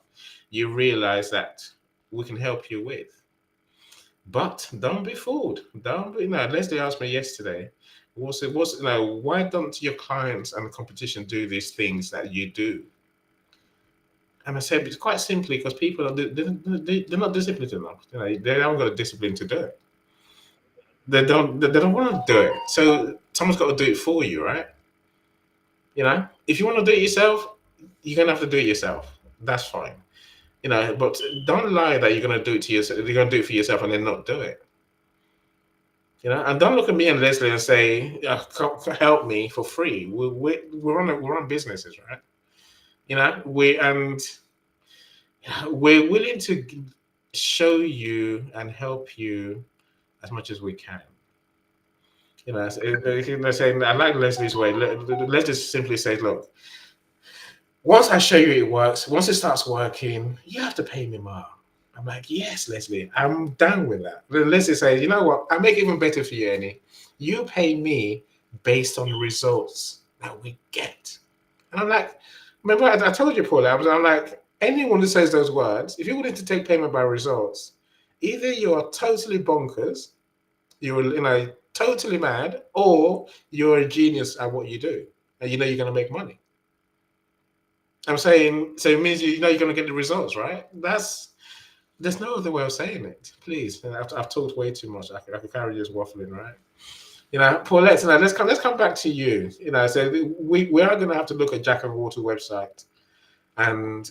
you realize that we can help you with. But don't be fooled. Don't be, Leslie asked me yesterday, why don't your clients and competition do these things that you do? And I said, it's quite simply because people they're not disciplined enough. You know, they haven't got a discipline to do it. They don't want to do it. So someone's got to do it for you, right? You know, if you want to do it yourself, you're gonna have to do it yourself. That's fine. You know, but don't lie that you're gonna do it to yourself. You're gonna do it for yourself and then not do it. You know, and don't look at me and Leslie and say, "Help me for free." We're on businesses, right? You know, we're willing to show you and help you as much as we can. You know, they're saying, I like Leslie's way. Leslie simply says, look, once I show you it works, once it starts working, you have to pay me more. I'm like, yes, Leslie, I'm done with that. Then Leslie says, you know what? I make it even better for you, Annie. You pay me based on the results that we get. And I'm like, remember, I told you, Paula, I'm like, anyone who says those words, if you're willing to take payment by results, either you're totally bonkers, you're totally mad, or you're a genius at what you do, and you know you're going to make money. I'm saying, so it means you know you're going to get the results, right? There's no other way of saying it. Please, I've talked way too much. I could carry this waffling, right? You know, Paulette, let's come back to you. You know, so we are going to have to look at Jack and Water website and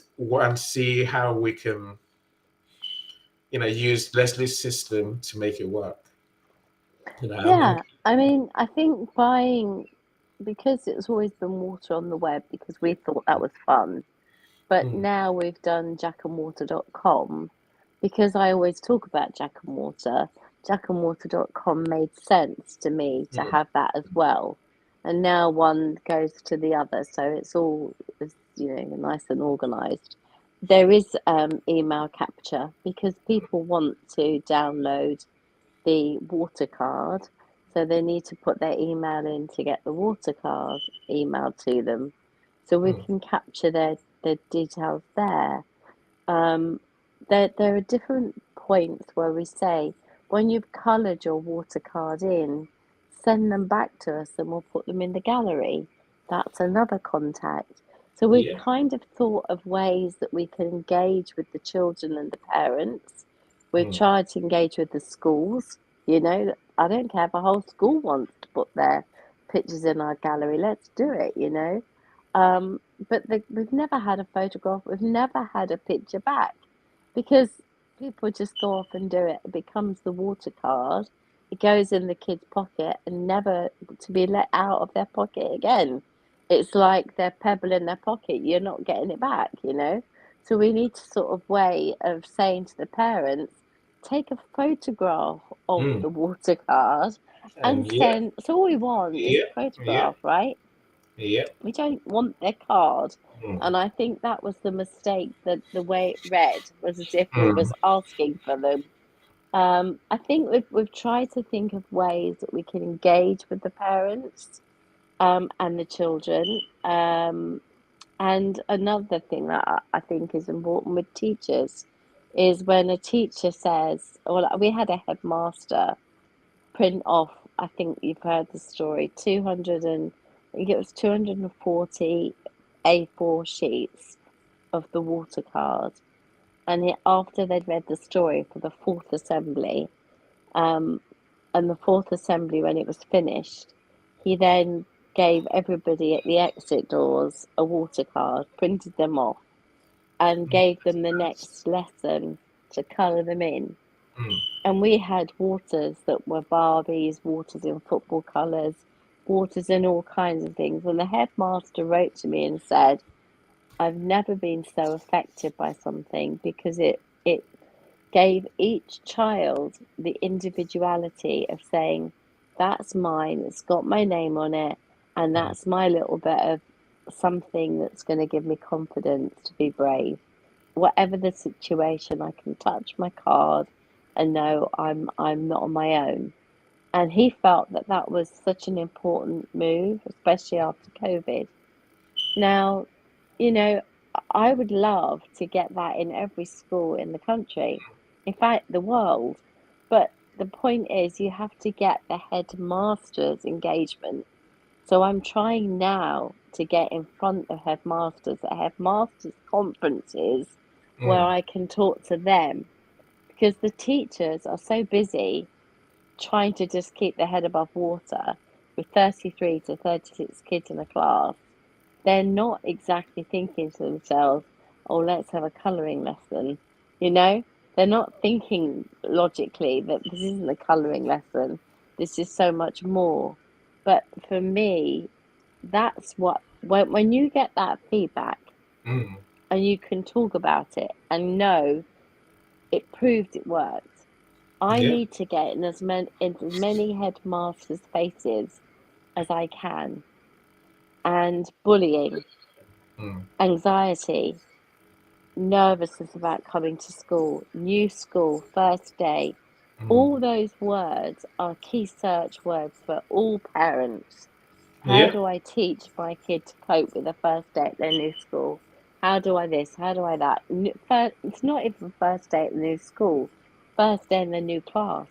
see how we can, use Leslie's system to make it work. Yeah, I mean, I think because it's always been water on the web because we thought that was fun. But now we've done jackandwater.com because I always talk about Jack and Water. Jackandwater.com made sense to me to have that as well. And now one goes to the other, so it's all nice and organized. There is email capture because people want to download the water card, so they need to put their email in to get the water card emailed to them. So we can capture their details there. There are different points where we say, when you've coloured your water card in, send them back to us and we'll put them in the gallery. That's another contact. So we've kind of thought of ways that we can engage with the children and the parents. We've tried to engage with the schools. I don't care if a whole school wants to put their pictures in our gallery. Let's do it, But we've never had a photograph. We've never had a picture back because people just go off and do it. It becomes the water card. It goes in the kid's pocket and never to be let out of their pocket again. It's like their pebble in their pocket. You're not getting it back, So we need to sort of way of saying to the parents, take a photograph of the water card and send. So all we want is a photograph, right? Yeah. We don't want their card. And I think that was the mistake, that the way it read was as if we was asking for them. I think we've tried to think of ways that we can engage with the parents and the children. And another thing that I think is important with teachers is when a teacher says, well, we had a headmaster print off, I think you've heard the story, 240 A4 sheets of the water card. And after they'd read the story for the fourth assembly, and the fourth assembly, when it was finished, he then gave everybody at the exit doors a water card, printed them off, and gave them the next lesson to colour them in. Mm. And we had waters that were Barbies, waters in football colours, waters in all kinds of things. And the headmaster wrote to me and said, I've never been so affected by something, because it gave each child the individuality of saying, that's mine, it's got my name on it, and that's my little bit of something that's going to give me confidence to be brave. Whatever the situation, I can touch my card and know I'm not on my own. And he felt that that was such an important move, especially after COVID. Now, you know, I would love to get that in every school in the country, in fact, the world. But the point is, you have to get the headmaster's engagement. So I'm trying now to get in front of headmasters at headmasters' conferences where Mm. I can talk to them, because the teachers are so busy trying to just keep their head above water with 33 to 36 kids in a class. They're not exactly thinking to themselves, oh, let's have a colouring lesson. You know, they're not thinking logically that this isn't a colouring lesson, this is so much more. But for me, that's what, when you get that feedback Mm. and you can talk about it and know it proved it worked, I Yeah. need to get in as many headmasters' faces as I can. And bullying, Mm. anxiety, nervousness about coming to school, new school, first day, Mm. all those words are key search words for all parents. How Yeah. do I teach my kid to cope with the first day at their new school? How do I this? How do I that? It's not even first day at the new school, first day in the new class,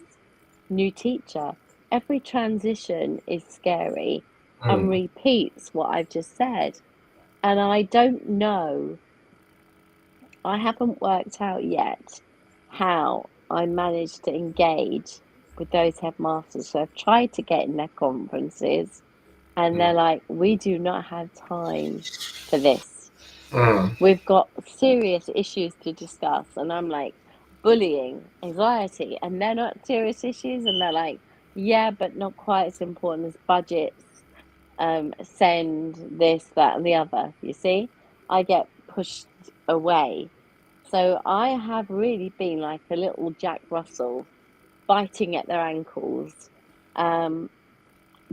new teacher. Every transition is scary and Mm. repeats what I've just said. And I don't know, I haven't worked out yet how I managed to engage with those headmasters. So I've tried to get in their conferences, and they're Mm. like, we do not have time for this. Mm. We've got serious issues to discuss. And I'm like, bullying, anxiety, and they're not serious issues. And they're like, yeah, but not quite as important as budgets, send this, that, and the other. You see, I get pushed away. So I have really been like a little Jack Russell, biting at their ankles. Um,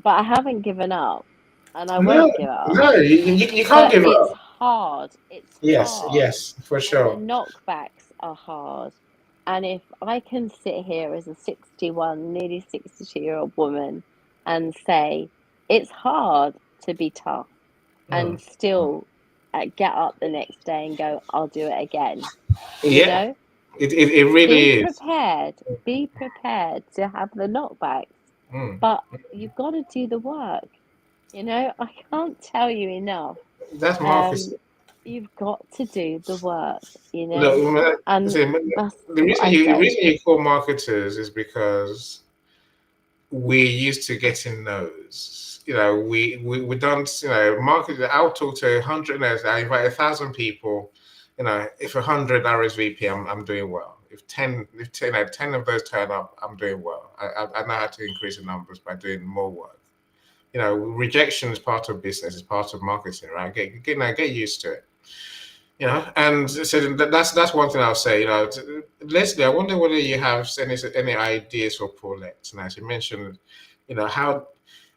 but I haven't given up, and I No, won't give up. no, you can't But give it's up. hard. It's Yes, hard. yes, for And the sure. knockbacks are hard. And if I can sit here as a 61, nearly 62-year-old woman and say, it's hard to be tough, Mm. and still get up the next day and go, I'll do it again. You Yeah, know, it be really is. prepared. Be prepared to have the knockbacks, Mm. but you've got to do the work. You know, I can't tell you enough. That's Um, marketing. you've got to do the work, you Look, know, and that's what I the say. reason you call marketers is because we used to getting no's. You know, we don't. You know, market. I'll talk to 100. I invite 1,000 people. You know, if 100 RSVP, I'm doing well. If 10, if 10 of those turn up, I'm doing well. I know how to increase the numbers by doing more work. You know, rejection is part of business. It's part of marketing, right? Get used to it. You know, and so that's one thing I'll say. You know, Leslie, I wonder whether you have any ideas for Paulette. Now, as you mentioned, you know how.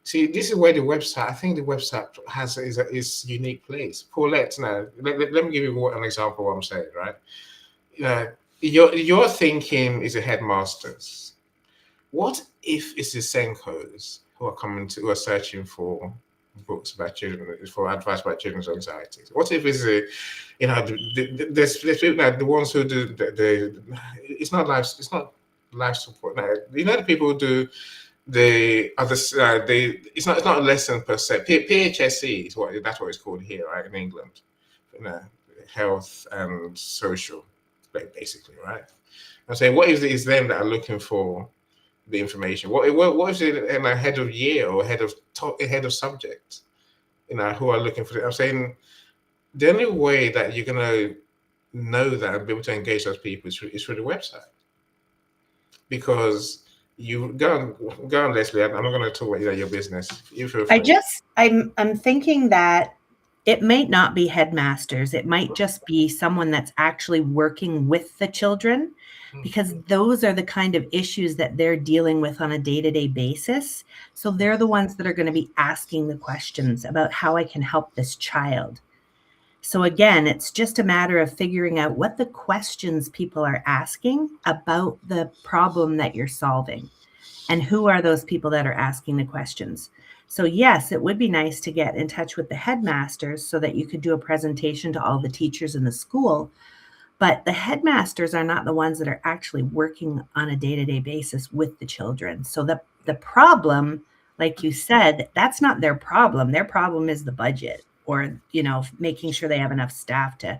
See, this is where the website. I think the website has is unique place. Paulette. Now, let me give you an example. Of what I'm saying, right? You know, your thinking is a headmaster's. What if it's the Senkos who are searching for books about children, for advice about children's anxieties? What if it's you know, there's people like the ones who do it's not life support. No, you know, the people who do the other it's not a lesson per se. PHSE is that's what it's called here, right, in England. You know, health and social, basically, right? I'm saying, what if it's them that are looking for the information? What is it in a head of year or head of subject? Who are looking for it? I'm saying the only way that you're gonna know that and be able to engage those people is through the website. Because you go on, Leslie. I'm not going to talk about your business. You feel free. I'm thinking that it might not be headmasters. It might just be someone that's actually working with the children, because those are the kind of issues that they're dealing with on a day-to-day basis. So they're the ones that are going to be asking the questions about how I can help this child. So again, it's just a matter of figuring out what the questions people are asking about the problem that you're solving, and who are those people that are asking the questions. So yes, it would be nice to get in touch with the headmasters so that you could do a presentation to all the teachers in the school. But the headmasters are not the ones that are actually working on a day-to-day basis with the children. So the problem, like you said, that's not their problem. Their problem is the budget, or making sure they have enough staff to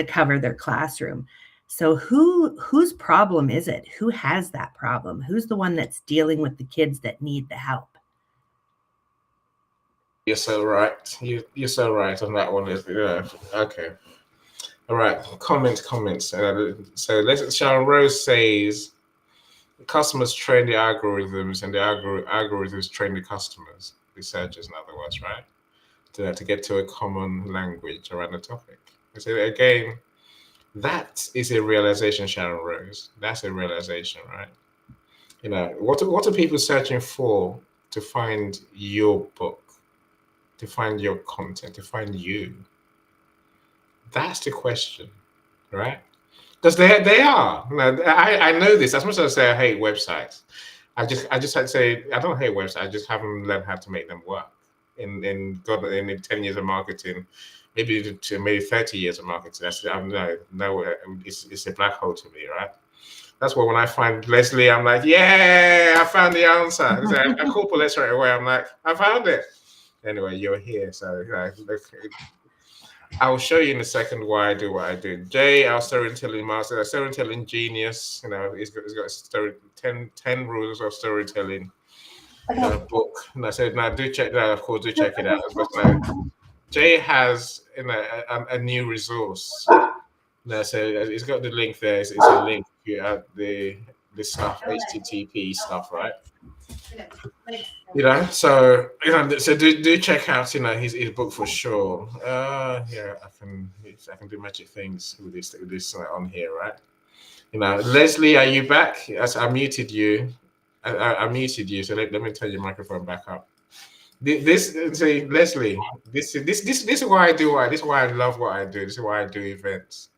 cover their classroom. So whose problem is it? Who has that problem? Who's the one that's dealing with the kids that need the help? You're so right. You're so right on that one. Okay. All right. Comments. So Sharon Rose says, customers train the algorithms, and the algorithms train the customers, researchers, in other words, right? To get to a common language around the topic. So again, that is a realization, Sharon Rose. That's a realization, right? What are people searching for to find your book, to find your content, to find you? That's the question, right? Because they are. I know this. As much as I say I hate websites, I just had to say I don't hate websites. I just haven't learned how to make them work. In 10 years of marketing, maybe 30 years of marketing. It's a black hole to me, right? That's why when I find Leslie, I'm like, yeah, I found the answer. I call Paulette right away. I'm like, I found it. Anyway, you're here, so I will show you in a second why I do what I do. Jay, our storytelling master, storytelling genius. He's got 10 rules of storytelling. Book. And I said, now do check that. Of course, do check it out. But Jay has a new resource. So he's got the link there. It's a link to the stuff, HTTP stuff, right? So do check out his book for sure. Yeah, I can do magic things with this on here, right? Leslie, are you back? Yes, I muted you. I muted you, so let me turn your microphone back up. Leslie, this is why I do this is why I love what I do. This is why I do events.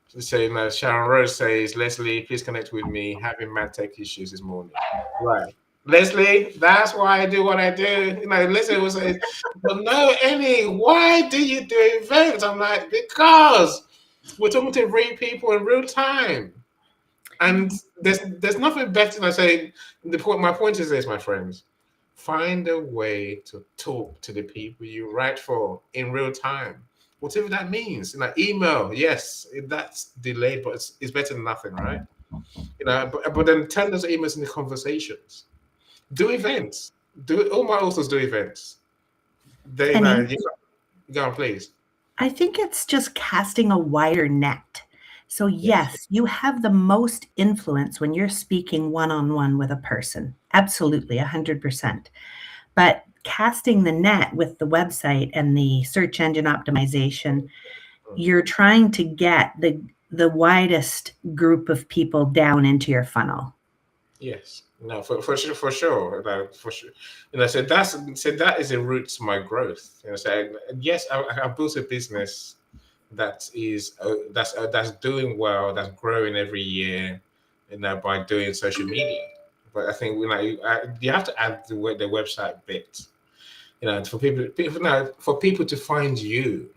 So Sharon Rose says, Leslie, please connect with me. Having mad tech issues this morning. Right. Leslie, that's why I do what I do. Leslie will say, but no, Annie, why do you do events? I'm like, because we're talking to real people in real time. And there's nothing better than I say. My point is this, my friends. Find a way to talk to the people you write for in real time. Whatever that means. Email, yes, that's delayed, but it's better than nothing, right? But then turn those emails into conversations. Do events. All my authors do events. They go on, please. I think it's just casting a wider net. So yes, you have the most influence when you're speaking one-on-one with a person. Absolutely, 100%. But casting the net with the website and the search engine optimization, you're trying to get the widest group of people down into your funnel. Yes, no, for sure, for sure. So that is a route to my growth. Yes, I've built a business that is that's doing well, that's growing every year, by doing social media. But I think you have to add the website bit, for people to find you.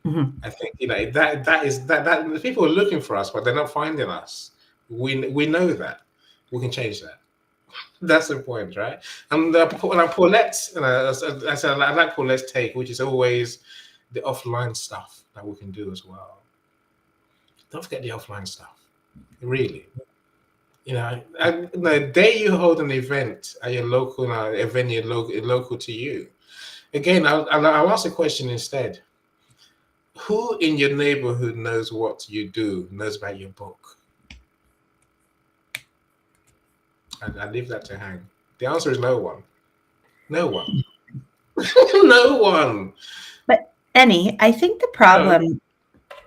Mm-hmm. I think that people are looking for us, but they're not finding us. We know that. We can change that. That's the point, right? And Paulette, I like Paulette's take, which is always the offline stuff that we can do as well. Don't forget the offline stuff. Really. You know, the day you hold an event at your local a venue local to you, again, I'll ask a question instead. Who in your neighborhood knows what you do, knows about your book? I leave that to hang. The answer is no one. No one. No one. But Annie, I think the No. problem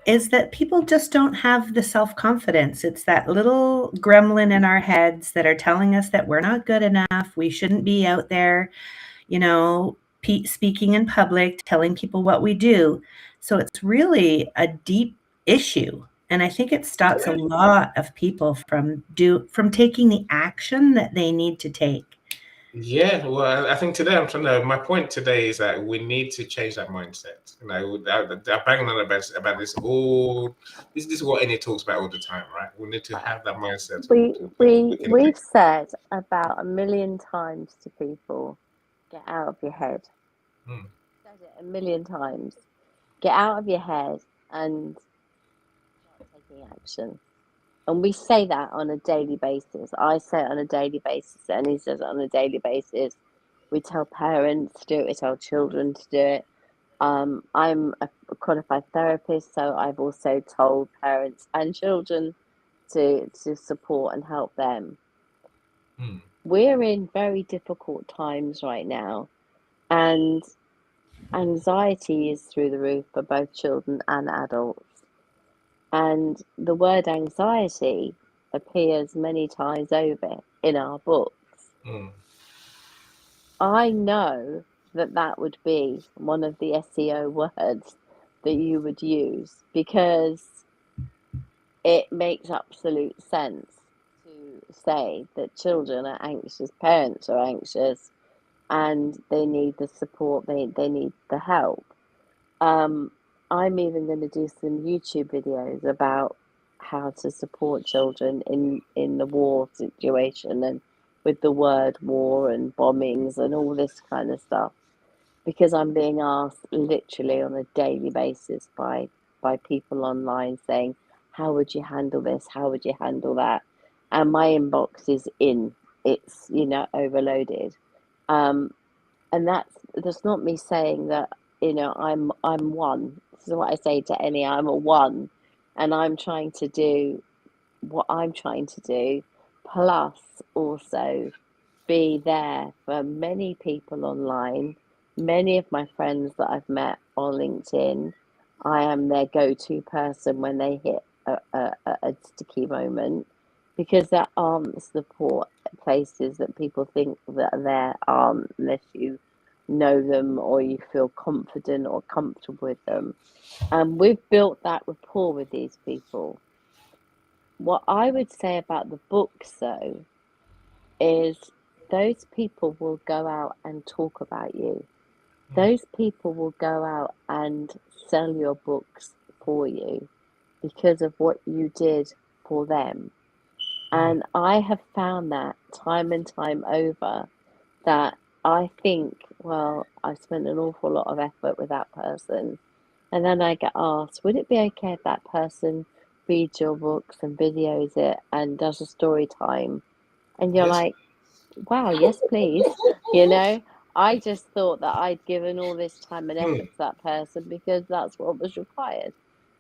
is that people just don't have the self-confidence. It's that little gremlin in our heads that are telling us that we're not good enough. We shouldn't be out there, speaking in public, telling people what we do. So it's really a deep issue. And I think it stops a lot of people from taking the action that they need to take. Yeah, well, I think today I'm trying to. My point today is that we need to change that mindset. I bang on about this all. This is what Annie talks about all the time, right? We need to have that mindset. We've said about 1,000,000 times to people, get out of your head. Hmm. Said it 1,000,000 times. Get out of your head and start taking action. And we say that on a daily basis. I say it on a daily basis, and he says it on a daily basis. We tell parents to do it, we tell children to do it. I'm a qualified therapist, so I've also told parents and children to support and help them. We're in very difficult times right now, and anxiety is through the roof for both children and adults. And the word anxiety appears many times over in our books. I know that would be one of the SEO words that you would use, because it makes absolute sense to say that children are anxious, parents are anxious, and they need the support, they need the help. I'm even going to do some YouTube videos about how to support children in the war situation, and with the word war and bombings and all this kind of stuff, because I'm being asked literally on a daily basis by people online saying, how would you handle this? How would you handle that? And my inbox is it's overloaded. And that's not me saying that, I'm one. This is what I say to any, I'm a one, and I'm trying to do what I'm trying to do, plus also be there for many people online. Many of my friends that I've met on LinkedIn, I am their go-to person when they hit a sticky moment, because there aren't support places that people think that there aren't, unless you know them or you feel confident or comfortable with them. And we've built that rapport with these people. What I would say about the books, though, is those people will go out and talk about you. Those people will go out and sell your books for you because of what you did for them. And I have found that time and time over, that I think, well, I spent an awful lot of effort with that person. And then I get asked, would it be okay if that person reads your books and videos it and does a story time? And you're like, wow, yes, please. I just thought that I'd given all this time and effort to that person because that's what was required.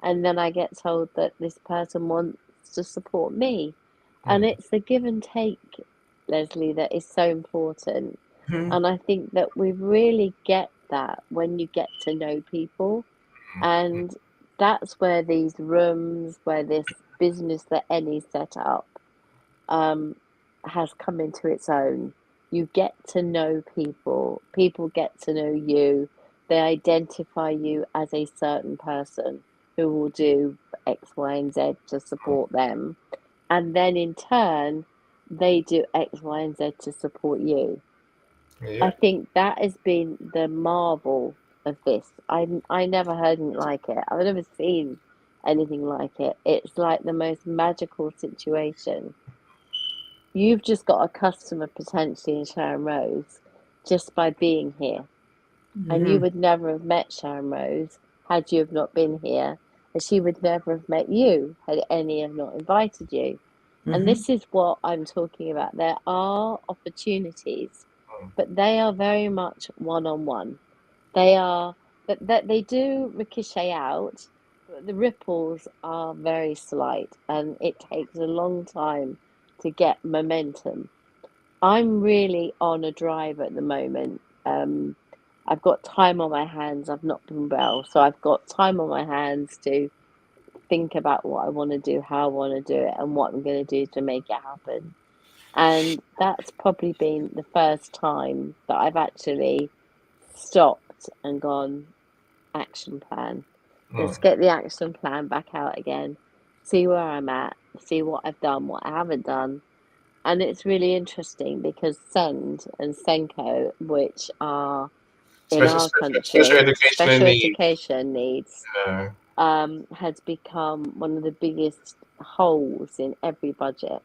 And then I get told that this person wants to support me. And it's the give and take, Leslie, that is so important. And I think that we really get that when you get to know people. And that's where these rooms, where this business that Annie set up, has come into its own. You get to know people, people get to know you, they identify you as a certain person who will do X, Y, and Z to support them. And then in turn, they do X, Y, and Z to support you. I think that has been the marvel of this. I never heard anything like it. I've never seen anything like it. It's like the most magical situation. You've just got a customer potentially in Sharon Rose just by being here. And you would never have met Sharon Rose had you have not been here. And she would never have met you had any have not invited you. And this is what I'm talking about. There are opportunities, but they are very much one-on-one. They are that they do ricochet out, but the ripples are very slight, and it takes a long time to get momentum. I'm really on a drive at the moment. I've got time on my hands. I've not been well, so I've got time on my hands to think about what I want to do, how I want to do it, and what I'm going to do to make it happen. And that's probably been the first time that I've actually stopped and gone, action plan. Let's get the action plan back out again, see where I'm at, see what I've done, what I haven't done. And it's really interesting because SEND and SENCO, which are in our special country, education special needs. education needs, has become one of the biggest holes in every budget.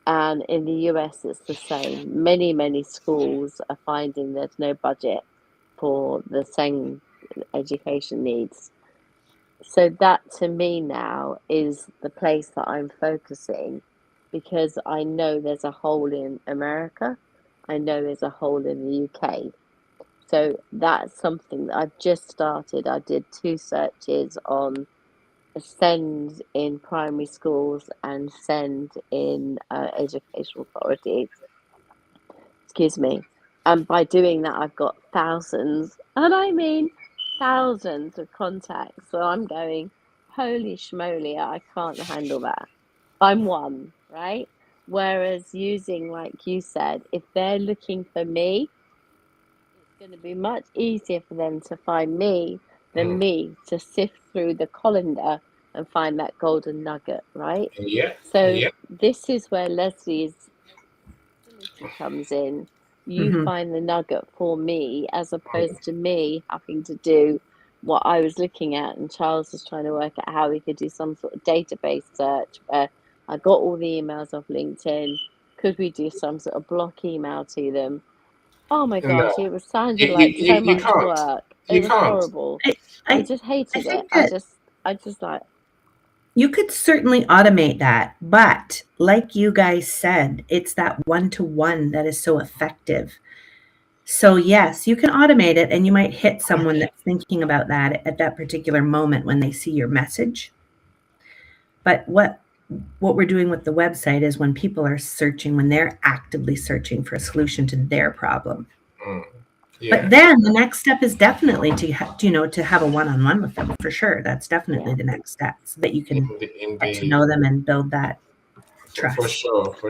And in the US, it's the same. Many schools are finding there's no budget for the same education needs. So that to me now is the place that I'm focusing, because I know there's a hole in America. I know there's a hole in the UK. So that's something that I've just started. I did 2 searches on SEND in primary schools and SEND in educational authorities. Excuse me. And by doing that, I've got thousands, and I mean thousands of contacts. So I'm going, holy schmoly, I can't handle that. I'm one, right? Whereas using, like you said, if they're looking for me, it's going to be much easier for them to find me than me to sift through the colander and find that golden nugget, right? So this is where Leslie's ability comes in. You find the nugget for me, as opposed to me having to do what I was looking at, and Charles was trying to work out how we could do some sort of database search where I got all the emails off LinkedIn. Could we do some sort of block email to them? Oh my gosh, No, it was sounded like so you much can't. work. It You was can't. horrible. I I just hated it. think I that just like, you could certainly automate that, but like you guys said, it's that one-to-one that is so effective. So yes, you can automate it, and you might hit someone that's thinking about that at that particular moment when they see your message. But what we're doing with the website is when people are searching, when they're actively searching for a solution to their problem. But then the next step is definitely to have a one-on-one with them, for sure. That's definitely the next step, so that you can get to know them and build that trust. For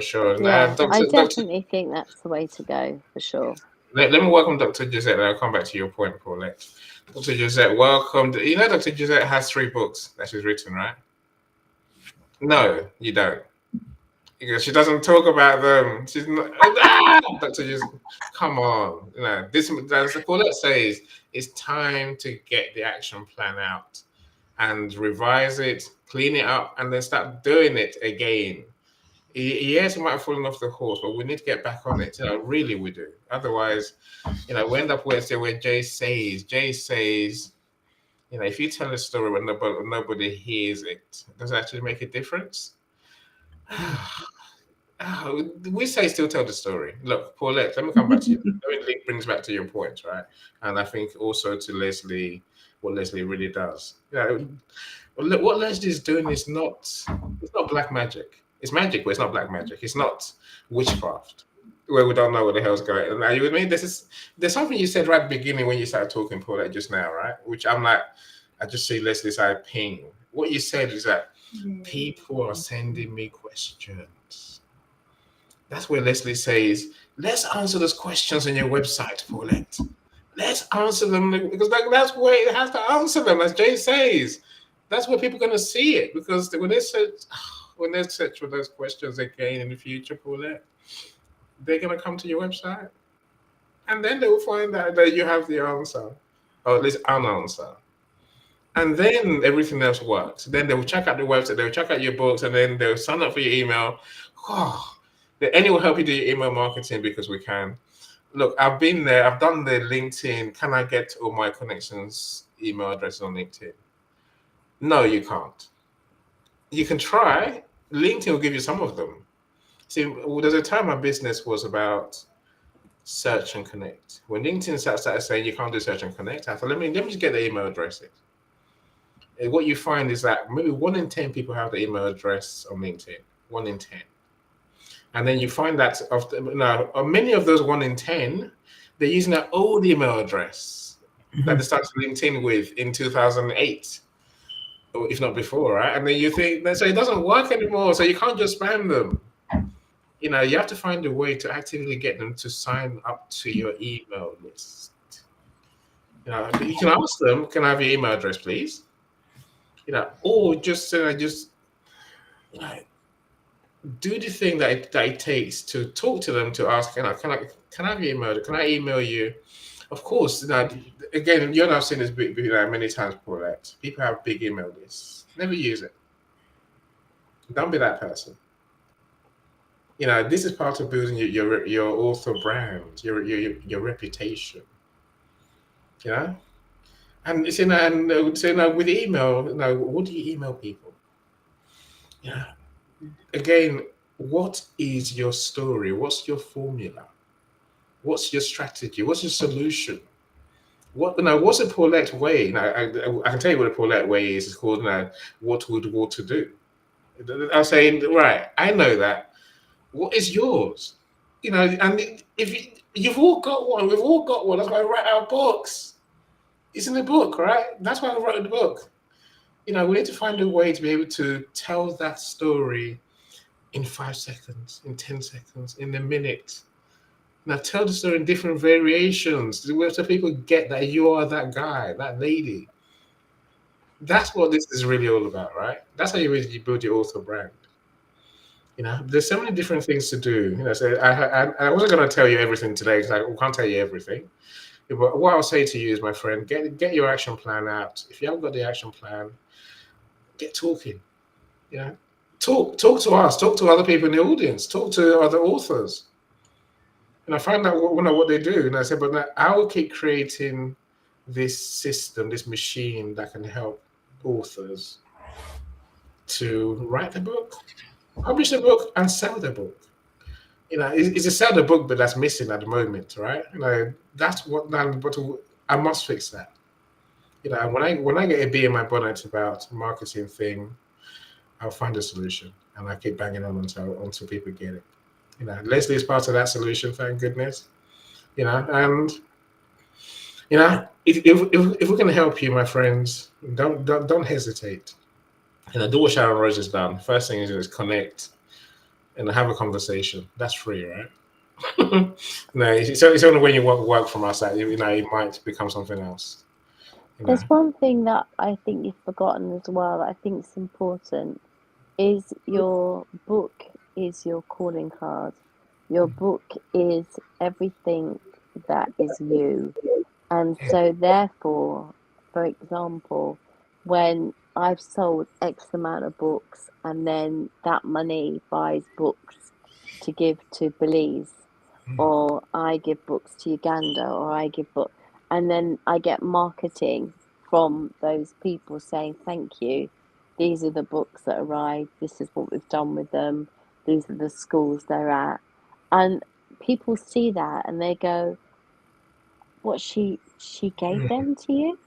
sure. yeah, I Doctor, definitely think that's the way to go, for sure. let me welcome Dr. Gisette, and I'll come back to your point, Paulette. Dr. Gisette, welcome. You know Dr. Gisette has 3 books that she's written, right? No, you don't. Because she doesn't talk about them. She's not. Dr. Gisette, come on. You know, this, as Paulette says, it's time to get the action plan out and revise it, clean it up, and then start doing it again. Yes, we might have fallen off the horse, but we need to get back on it. Really, we do. Otherwise, we end up where Jay says, if you tell a story when nobody hears it, does it actually make a difference? We say still tell the story. Look, Paulette, let me come back to you. It brings back to your point, right? And I think also to Leslie, what Leslie really does. What Leslie is doing is it's not black magic. It's magic, but it's not black magic. It's not witchcraft, where we don't know what the hell's going on. Are you with me? There's something you said right at the beginning when you started talking, Paulette, just now, right? Which I'm like, I just see Leslie's eye ping. What you said is that people are sending me questions. That's where Leslie says, let's answer those questions on your website, Paulette. Let's answer them, because that's where it has to answer them, as Jay says. That's where people are going to see it, because when they search for those questions again in the future, Paulette, they're going to come to your website, and then they will find out that you have the answer, or at least an answer. And then everything else works. Then they will check out the website, they'll check out your books, and then they'll sign up for your email. And it will help you do your email marketing, because we can. Look, I've been there. I've done the LinkedIn. Can I get all my connections' email addresses on LinkedIn? No, you can't. You can try, LinkedIn will give you some of them. See, there's a time my business was about search and connect. When LinkedIn started saying you can't do search and connect, I thought, let me just get the email addresses. And what you find is that maybe 1 in 10 people have the email address on LinkedIn. 1 in 10. And then you find that many of those 1 in 10, they're using their old email address that they started LinkedIn with in 2008, or if not before, right? And then you think, so it doesn't work anymore, so you can't just spam them. You have to find a way to actively get them to sign up to your email list. You can ask them, can I have your email address, please? Or just do the thing that it takes to talk to them, to ask, can I have your email? Can I email you? Of course, again, you and I've seen this many times, Paulette. People have big email lists. Never use it. Don't be that person. This is part of building your author brand, your reputation. And so now with email, what do you email people? Again, what is your story? What's your formula? What's your strategy? What's your solution? What's a Paulette way? I can tell you what a Paulette way is. It's called what would water do? I'm saying, right, I know that. What is yours? And if you've all got one, we've all got one. That's why I write our books. It's in the book, right? That's why I wrote the book. We need to find a way to be able to tell that story in 5 seconds, in 10 seconds, in a minute. Now tell the story in different variations so people get that you are that guy, that lady. That's what this is really all about, right? That's how you really build your author brand. There's so many different things to do. So I wasn't going to tell you everything today because I can't tell you everything. But what I'll say to you is, my friend, get your action plan out. If you haven't got the action plan, get talking. Talk to us. Talk to other people in the audience. Talk to other authors. And I find out what they do. And I said, but I will keep creating this system, this machine that can help authors to write the book, publish the book, and sell the book. It's a sell the book, but that's missing at the moment, right? That's what. But I must fix that. When I get a bee in my bonnet about marketing thing, I'll find a solution, and I keep banging on until people get it. Leslie is part of that solution, thank goodness. And if we can help you, my friends, don't hesitate. Do what Sharon Rose has done. First thing is connect and have a conversation. That's free, right? It's only when you work from us that it might become something else. There's one thing that I think you've forgotten as well that I think is important, is your book is your calling card. Your book is everything that is you. And so therefore, for example, when I've sold X amount of books and then that money buys books to give to Belize, or I give books to Uganda, or I give books, and then I get marketing from those people saying, thank you, these are the books that arrived, this is what we've done with them, these are the schools they're at. And people see that and they go, what, she gave them to you?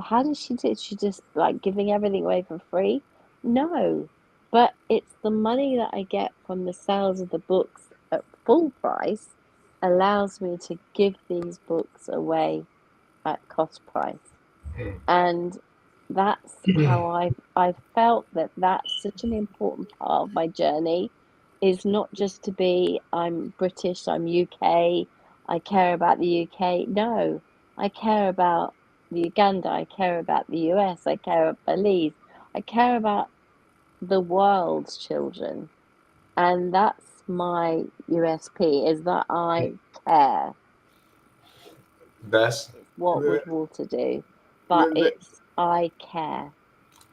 How did she do it? She just giving everything away for free? No, but it's the money that I get from the sales of the books at full price allows me to give these books away at cost price. And that's how I felt that that's such an important part of my journey, is not just to be, I'm British, I'm UK, I care about the UK. No, I care about the Uganda, I care about the US, I care about Belize, I care about the world's children. And that's my USP, is that I care. That's what would water do? But it's I care.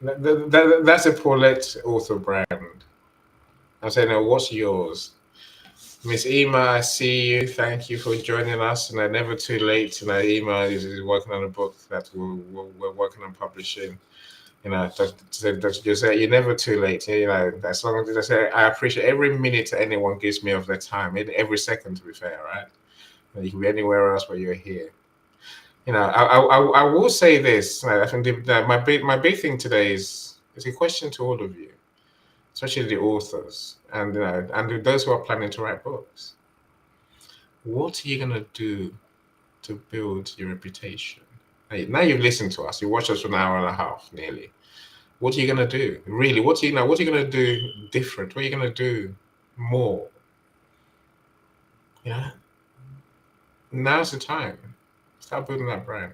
That's a Paulette author brand. I'm saying, now, what's yours? Miss Ema, I see you. Thank you for joining us. And never too late. Ema is working on a book that we're working on publishing. You know, just say you're never too late. You know, as long as I say, I appreciate every minute anyone gives me of their time, every second, to be fair, right? You can be anywhere else, but you're here. You know, I will say this. I think my big thing today is a question to all of you, especially the authors and and those who are planning to write books. What are you gonna do to build your reputation? Now you've listened to us. You watched us for an hour and a half, nearly. What are you gonna do? Really, what are you gonna do different? What are you gonna do more? Yeah, now's the time. Start building that brand.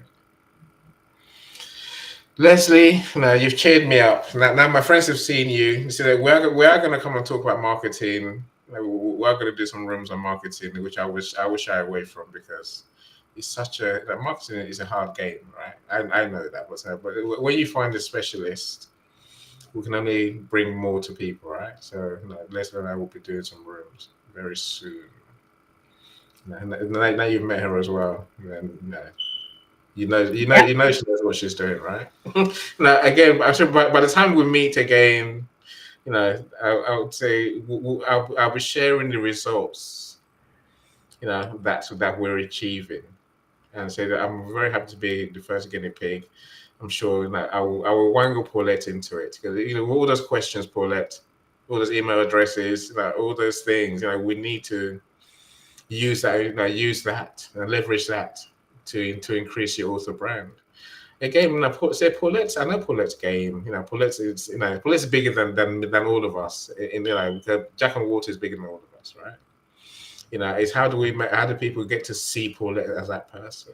Leslie, no, you've cheered me up. Now my friends have seen you. So we are going to come and talk about marketing. We are going to do some rooms on marketing, which I wish shy away from, because it's marketing is a hard game, right? I know that, but when you find a specialist, we can only bring more to people, right? So Leslie and I will be doing some rooms very soon. Now you've met her as well. And, you know she knows what she's doing, right? Now, again, I'm sure by the time we meet again, I would say I'll be sharing the results, that we're achieving, and say that I'm very happy to be the first guinea pig. I'm sure I will wangle Paulette into it, because all those questions, Paulette, all those email addresses, all those things, we need to use that and leverage that to increase your author brand. Again, Paulette's, I know Paulette's game. Paulette's bigger than all of us. Jack and Water is bigger than all of us, right? It's how do people get to see Paulette as that person?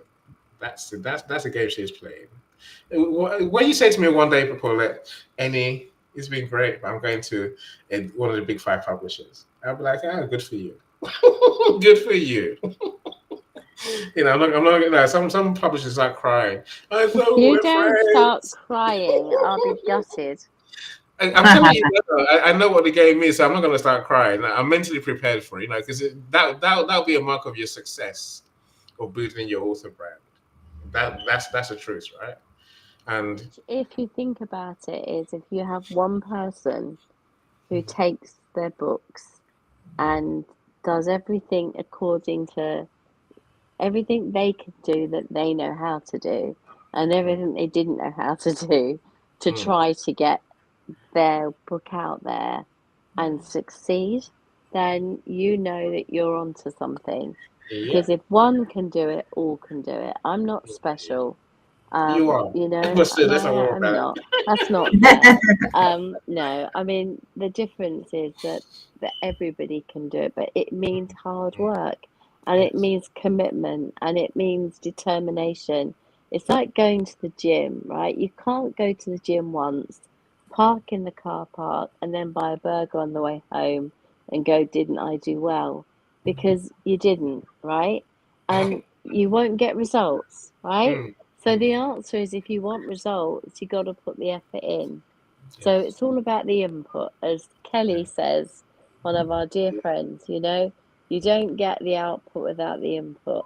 That's a game she's playing. When you say to me one day, Paulette, it's been great, but I'm going to one of the big 5 publishers, I'll be like, good for you. Good for you. I'm not. Some publishers start crying. I thought If you don't start crying, I'll be gutted. I'm telling you, I know what the game is, so I'm not going to start crying. I'm mentally prepared for it, because that'll be a mark of your success of building your author brand. That's the truth, right? And if you think about it, is if you have one person who takes their books and does everything according to everything they could do that they know how to do, and everything they didn't know how to do to try to get their book out there and succeed, then you know that you're onto something. Because if one can do it, all can do it. I'm not special. You are. No, I'm not. That's not fair. No, I mean, the difference is that everybody can do it, but it means hard work, and it means commitment, and it means determination. It's like going to the gym, right? You can't go to the gym once, park in the car park, and then buy a burger on the way home and go, didn't I do well? Because you didn't, right? And you won't get results, right? So the answer is, if you want results, you got to put the effort in. So it's all about the input, as Kelly says, one of our dear friends. You don't get the output without the input,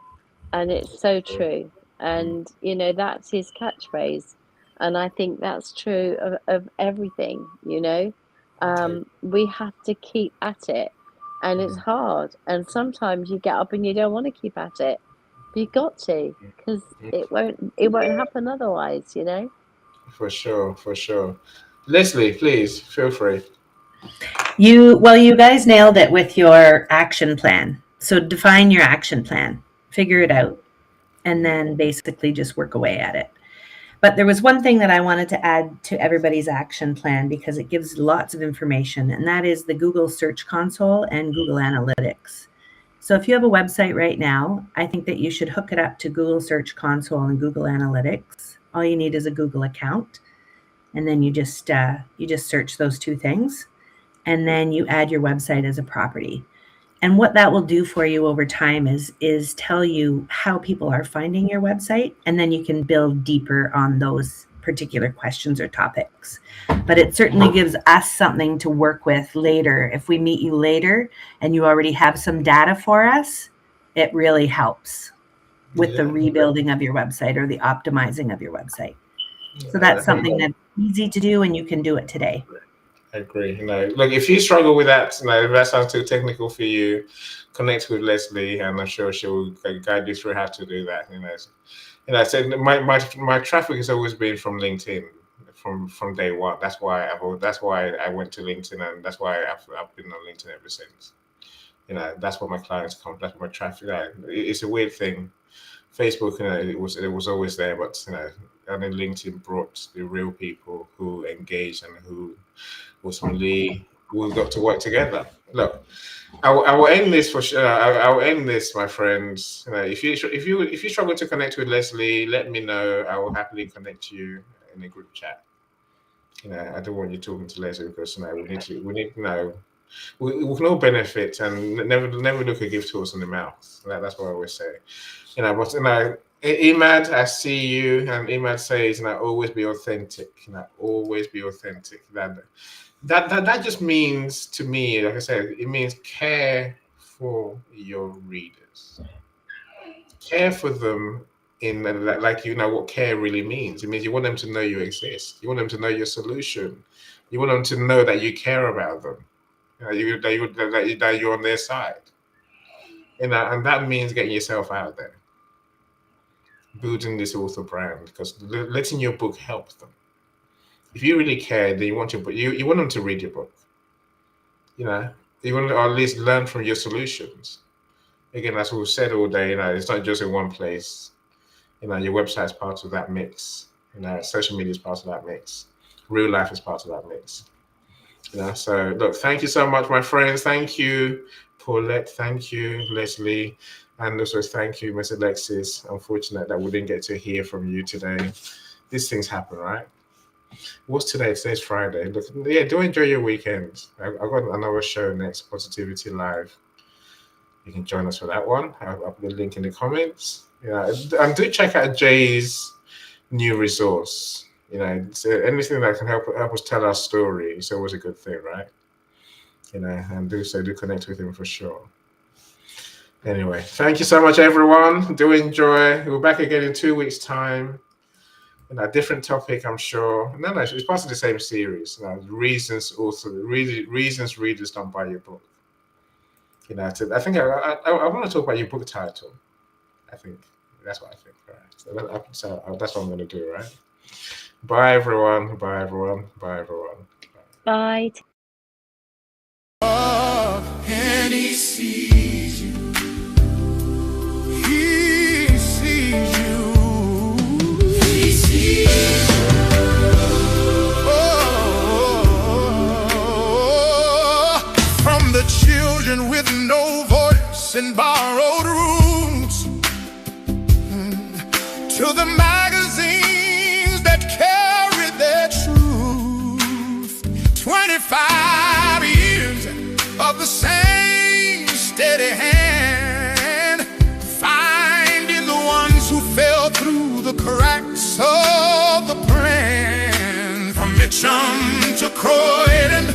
and it's so true. And that's his catchphrase, and I think that's true of everything. We have to keep at it, and it's hard. And sometimes you get up and you don't want to keep at it. But you got to, because it won't happen otherwise, For sure. Leslie, please feel free. You guys nailed it with your action plan. So define your action plan, figure it out, and then basically just work away at it. But there was one thing that I wanted to add to everybody's action plan, because it gives lots of information, and that is the Google Search Console and Google Analytics. So if you have a website right now, I think that you should hook it up to Google Search Console and Google Analytics. All you need is a Google account, and then you just search those two things, and then you add your website as a property. And what that will do for you over time is tell you how people are finding your website, and then you can build deeper on those particular questions or topics. But it certainly gives us something to work with later. If we meet you later and you already have some data for us, it really helps with the rebuilding of your website or the optimizing of your website. So that's something that's easy to do, and you can do it today. I agree. Look, if you struggle with that, if that sounds too technical for you, connect with Leslie, and I'm sure she'll guide you through how to do that. I said my traffic has always been from LinkedIn from day one. That's why I went to LinkedIn, and that's why I've been on LinkedIn ever since. That's where my clients come. That's where my traffic. It's a weird thing. Facebook, it was always there, but and then LinkedIn brought the real people who engage and who ultimately we got to work together. Look, I will end this for sure. I will end this, my friends. If you struggle to connect with Leslie, let me know. I will happily connect you in a group chat. I don't want you talking to Leslie because we need we can all benefit, and never look a gift horse in the mouth. That's what I always say. But Imad, I see you, and Imad says, always be authentic. Always be authentic. That just means to me, like I said, it means care for your readers. Care for them in what care really means. It means you want them to know you exist. You want them to know your solution. You want them to know that you care about them. That you're on their side. And that means getting yourself out there, building this author brand, because letting your book help them. If you really care, then you want your book. You want them to read your book. You want to at least learn from your solutions. Again, as we've said all day, it's not just in one place. Your website's part of that mix. Social media is part of that mix. Real life is part of that mix. So look, thank you so much, my friends. Thank you, Paulette. Thank you, Leslie. And also thank you, Miss Alexis. Unfortunate that we didn't get to hear from you today. These things happen, right? What's today? Today's Friday. Look, yeah, do enjoy your weekend. I've got another show next, Positivity Live. You can join us for that one. I'll put the link in the comments. And do check out Jay's new resource. So anything that can help us tell our story is always a good thing, right? And do connect with him for sure. Anyway, thank you so much, everyone. Do enjoy. We're back again in 2 weeks' time. A different topic, I'm sure. No, it's part of the same series. Reasons readers don't buy your book. I think I want to talk about your book title. I think that's what I think. Right. So that's what I'm going to do. Right. Bye, everyone. Bye, everyone. Bye, everyone. Bye. And he sees you. He sees you. He sees you. From the children with no voice in borrowed rooms to the magazines that carry their truth. 25 years of the same steady hand, finding the ones who fell through the cracks of the plan. From Mitcham to Croydon.